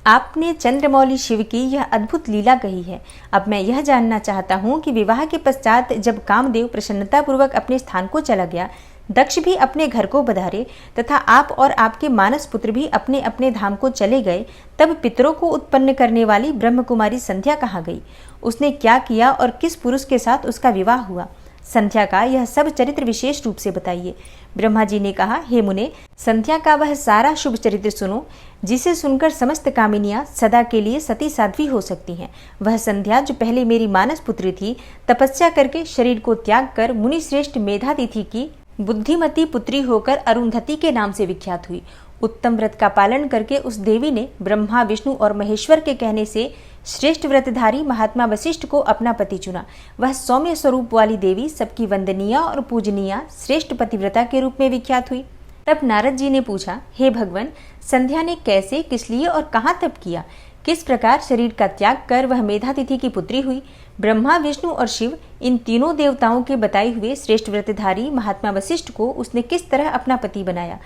आपने चंद्रमौली शिव की यह अद्भुत लीला कही है। अब मैं यह जानना चाहता हूँ कि विवाह के पश्चात जब कामदेव प्रसन्नतापूर्वक अपने स्थान को चला गया, दक्ष भी अपने घर को बधारे तथा आप और आपके मानस पुत्र भी अपने अपने धाम को चले गए, तब पितरों को उत्पन्न करने वाली ब्रह्मकुमारी संध्या कहाँ गई? उसने क्या किया और किस पुरुष के साथ उसका विवाह हुआ? संध्या का यह सब चरित्र विशेष रूप से बताइए। ब्रह्मा जी ने कहा, हे मुने, संध्या का वह सारा शुभ चरित्र सुनो जिसे सुनकर समस्त कामिनियां सदा के लिए सती साध्वी हो सकती हैं। वह संध्या जो पहले मेरी मानस पुत्री थी, तपस्या करके शरीर को त्याग कर मुनिश्रेष्ठ मेधातिथि की बुद्धिमती पुत्री होकर अरुंधति के नाम से विख्यात हुई। उत्तम व्रत का पालन करके उस देवी ने ब्रह्मा, विष्णु और महेश्वर के कहने से श्रेष्ठ व्रतधारी महात्मा वशिष्ठ को अपना पति चुना। वह सौम्य स्वरूप वाली देवी सबकी वंदनीय और पूजनीय श्रेष्ठ पतिव्रता के रूप में विख्यात हुई। तब नारद जी ने पूछा, हे भगवान, संध्या ने कैसे, किस लिए और कहाँ तप किया? किस प्रकार शरीर का त्याग कर वह मेधातिथि की पुत्री हुई? ब्रह्मा, विष्णु और शिव, इन तीनों देवताओं के बताए हुए श्रेष्ठ व्रतधारी महात्मा वशिष्ठ को उसने किस तरह अपना पति बनाया?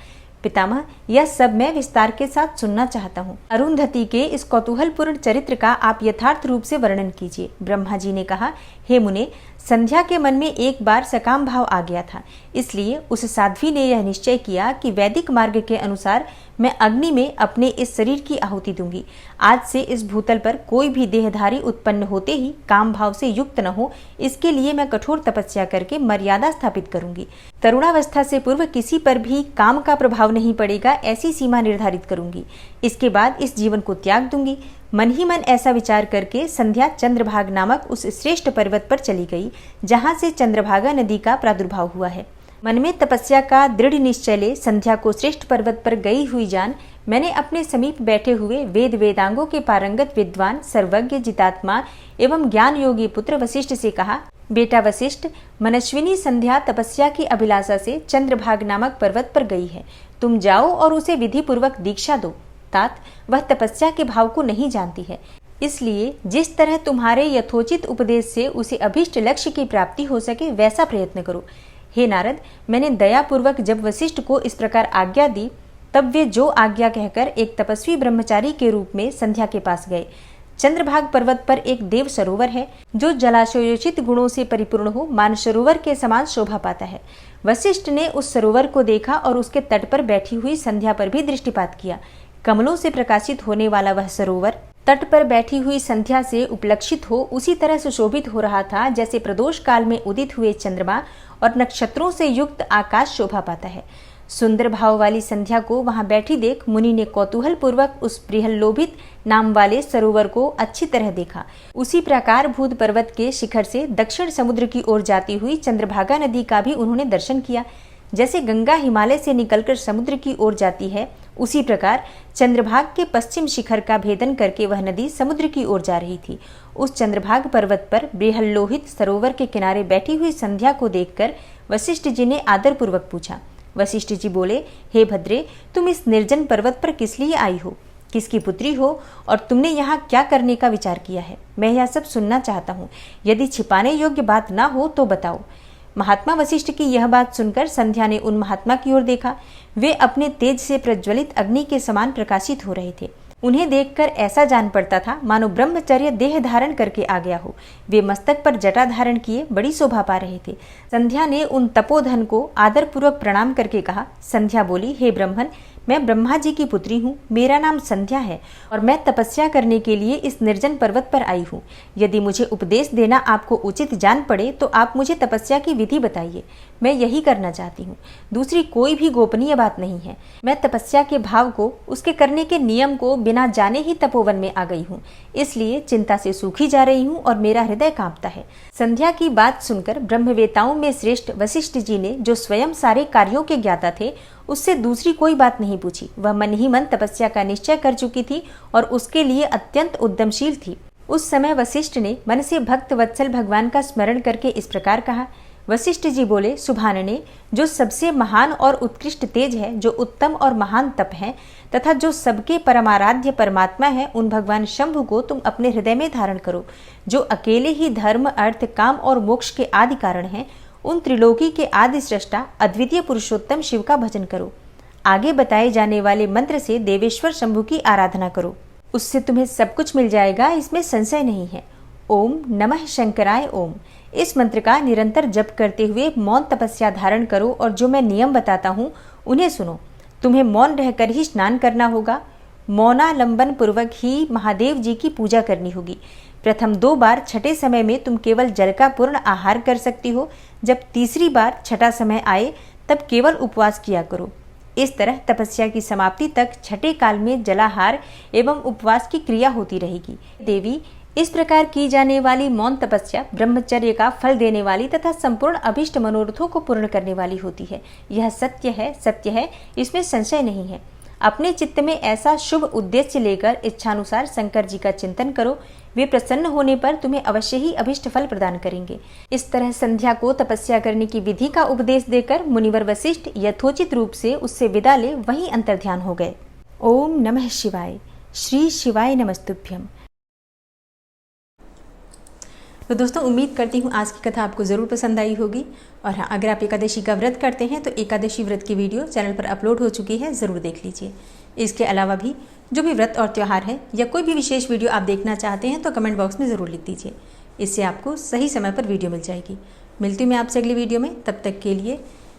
पितामह, यह सब मैं विस्तार के साथ सुनना चाहता हूँ। अरुंधति के इस कौतूहलपूर्ण चरित्र का आप यथार्थ रूप से वर्णन कीजिए। ब्रह्मा जी ने कहा, हे मुने, संध्या के मन में एक बार सकाम भाव आ गया था, इसलिए उस साध्वी ने यह निश्चय किया कि वैदिक मार्ग के अनुसार मैं अग्नि में अपने इस शरीर की आहुति दूंगी। आज से इस भूतल पर कोई भी देहधारी उत्पन्न होते ही काम भाव से युक्त न हो, इसके लिए मैं कठोर तपस्या करके मर्यादा स्थापित करूंगी। तरुणावस्था से पूर्व किसी पर भी काम का प्रभाव नहीं पड़ेगा, ऐसी सीमा निर्धारित करूंगी। इसके बाद इस जीवन को त्याग दूंगी। मन ही मन ऐसा विचार करके संध्या चंद्रभाग नामक उस श्रेष्ठ पर्वत पर चली गई जहाँ से चंद्रभागा नदी का प्रादुर्भाव हुआ है। मन में तपस्या का दृढ़ निश्चय ले संध्या को श्रेष्ठ पर्वत पर गई हुई जान मैंने अपने समीप बैठे हुए वेद वेदांगों के पारंगत विद्वान, सर्वज्ञ, जितात्मा एवं ज्ञान योगी पुत्र वशिष्ठ से कहा, बेटा वशिष्ठ, मनस्विनी संध्या तपस्या की अभिलाषा से चंद्रभाग नामक पर्वत पर गई है। तुम जाओ और उसे विधि पूर्वक दीक्षा दो। तात, वह तपस्या के भाव को नहीं जानती है, इसलिए जिस तरह तुम्हारे यथोचित उपदेश से उसे अभीष्ट लक्ष्य की प्राप्ति हो सके वैसा प्रयत्न करो। हे नारद, मैंने दयापूर्वक जब वशिष्ठ को इस प्रकार आज्ञा दी, तब वे जो आज्ञा कहकर एक तपस्वी ब्रह्मचारी के रूप में संध्या के पास गए। चंद्रभाग पर्वत पर एक देव सरोवर है जो जलाशयोचित गुणों से परिपूर्ण हो मानसरोवर के समान शोभा पाता है। वशिष्ठ ने उस सरोवर को देखा और उसके तट पर बैठी हुई संध्या पर भी दृष्टिपात किया। कमलों से प्रकाशित होने वाला वह सरोवर तट पर बैठी हुई संध्या से उपलक्षित हो उसी तरह सुशोभित हो रहा था जैसे प्रदोष काल में उदित हुए चंद्रमा और नक्षत्रों से युक्त आकाश शोभा पाता है। सुंदर भाव वाली संध्या को वहां बैठी देख मुनि ने कौतूहल पूर्वक उस बृहल्लोभित नाम वाले सरोवर को अच्छी तरह देखा। उसी प्रकार भूत पर्वत के शिखर से दक्षिण समुद्र की ओर जाती हुई चंद्रभागा नदी का भी उन्होंने दर्शन किया। जैसे गंगा हिमालय से निकलकर समुद्र की ओर जाती है, उसी प्रकार चंद्रभाग के पश्चिम शिखर का भेदन करके वह नदी समुद्र की ओर जा रही थी। उस चंद्रभाग पर्वत पर बृहल्लोहित सरोवर के किनारे बैठी हुई संध्या को देखकर वशिष्ठ जी ने आदर पूर्वक पूछा। वशिष्ठ जी बोले, हे भद्रे, तुम इस निर्जन पर्वत पर किस लिए आई हो? किसकी पुत्री हो और तुमने यहाँ क्या करने का विचार किया है? मैं यह सब सुनना चाहता हूँ। यदि छिपाने योग्य बात ना हो तो बताओ। महात्मा वशिष्ठ की यह बात सुनकर संध्या ने उन महात्मा की ओर देखा। वे अपने तेज से प्रज्वलित अग्नि के समान प्रकाशित हो रहे थे। उन्हें देखकर ऐसा जान पड़ता था मानो ब्रह्मचर्य देह धारण करके आ गया हो। वे मस्तक पर जटा धारण किए बड़ी शोभा पा रहे थे। संध्या ने उन तपोधन को आदरपूर्वक प्रणाम करके कहा। संध्या बोली, हे ब्रह्मन, मैं ब्रह्मा जी की पुत्री हूँ। मेरा नाम संध्या है और मैं तपस्या करने के लिए इस निर्जन पर्वत पर आई हूँ। यदि मुझे उपदेश देना आपको उचित जान पड़े तो आप मुझे तपस्या की विधि बताइए। मैं यही करना चाहती हूँ। दूसरी कोई भी गोपनीय बात नहीं है। मैं तपस्या के भाव को, उसके करने के नियम को बिना जाने ही तपोवन में आ गई हूँ। इसलिए चिंता से सूखी जा रही हूँ और मेरा हृदय कांपता है। संध्या की बात सुनकर ब्रह्मवेताओं में श्रेष्ठ वशिष्ठ जी ने, जो स्वयं सारे कार्यों के ज्ञाता थे, उससे दूसरी कोई बात नहीं पूछी। वह मन ही मन तपस्या का निश्चय कर चुकी थी और उसके लिए अत्यंत उद्यमशील थी। उस समय वशिष्ठ ने मन से भक्त वत्सल भगवान का स्मरण करके इस प्रकार कहा। वशिष्ठ जी बोले, सुभानने, जो सबसे महान और उत्कृष्ट तेज है, जो उत्तम और महान तप है तथा जो सबके परमाराध्य परमात्मा है, उन भगवान शंभु को तुम अपने हृदय में धारण करो। जो अकेले ही धर्म, अर्थ, काम और मोक्ष के आदि कारण हैं, उन त्रिलोकी के आदि सृष्टा अद्वितीय पुरुषोत्तम शिव का भजन करो। आगे बताए जाने वाले मंत्र से देवेश्वर शंभु की आराधना करो। उससे तुम्हें सब कुछ मिल जाएगा, इसमें संशय नहीं है। ओम नमः शंकराय ओम। इस मंत्र का निरंतर जप करते हुए मौन तपस्या धारण करो और जो मैं नियम बताता हूँ उन्हें सुनो। तुम्हें मौन रहकर ही स्नान करना होगा। मौनालंबन पूर्वक ही महादेव जी की पूजा करनी होगी। प्रथम 2 बार छठे समय में तुम केवल जल का पूर्ण आहार कर सकती हो। जब तीसरी बार छठा समय आए तब केवल उपवास किया करो। इस तरह तपस्या की समाप्ति तक छठे काल में जलाहार एवं उपवास की क्रिया होती रहेगी। देवी, इस प्रकार की जाने वाली मौन तपस्या ब्रह्मचर्य का फल देने वाली तथा संपूर्ण अभिष्ट मनोरथों को पूर्ण करने वाली होती है। यह सत्य है, इसमें संशय नहीं है। अपने चित्त में ऐसा शुभ उद्देश्य लेकर इच्छानुसार शंकर जी का चिंतन करो। वे प्रसन्न होने पर तुम्हें अवश्य ही अभिष्ट फल प्रदान करेंगे। इस तरह संध्या को तपस्या करने की विधि का उपदेश देकर मुनिवर वशिष्ठ यथोचित रूप से उससे विदा ले वहीं अंतर्ध्यान हो गए। ओम नमः शिवाय। श्री शिवाय नमस्तुभ्यम। तो दोस्तों, उम्मीद करती हूँ आज की कथा आपको ज़रूर पसंद आई होगी। और हाँ, अगर आप एकादशी का व्रत करते हैं तो एकादशी व्रत की वीडियो चैनल पर अपलोड हो चुकी है, ज़रूर देख लीजिए। इसके अलावा भी जो भी व्रत और त्यौहार है या कोई भी विशेष वीडियो आप देखना चाहते हैं तो कमेंट बॉक्स में ज़रूर लिख दीजिए। इससे आपको सही समय पर वीडियो मिल जाएगी। मिलती हूँ मैं आपसे अगली वीडियो में। तब तक के लिए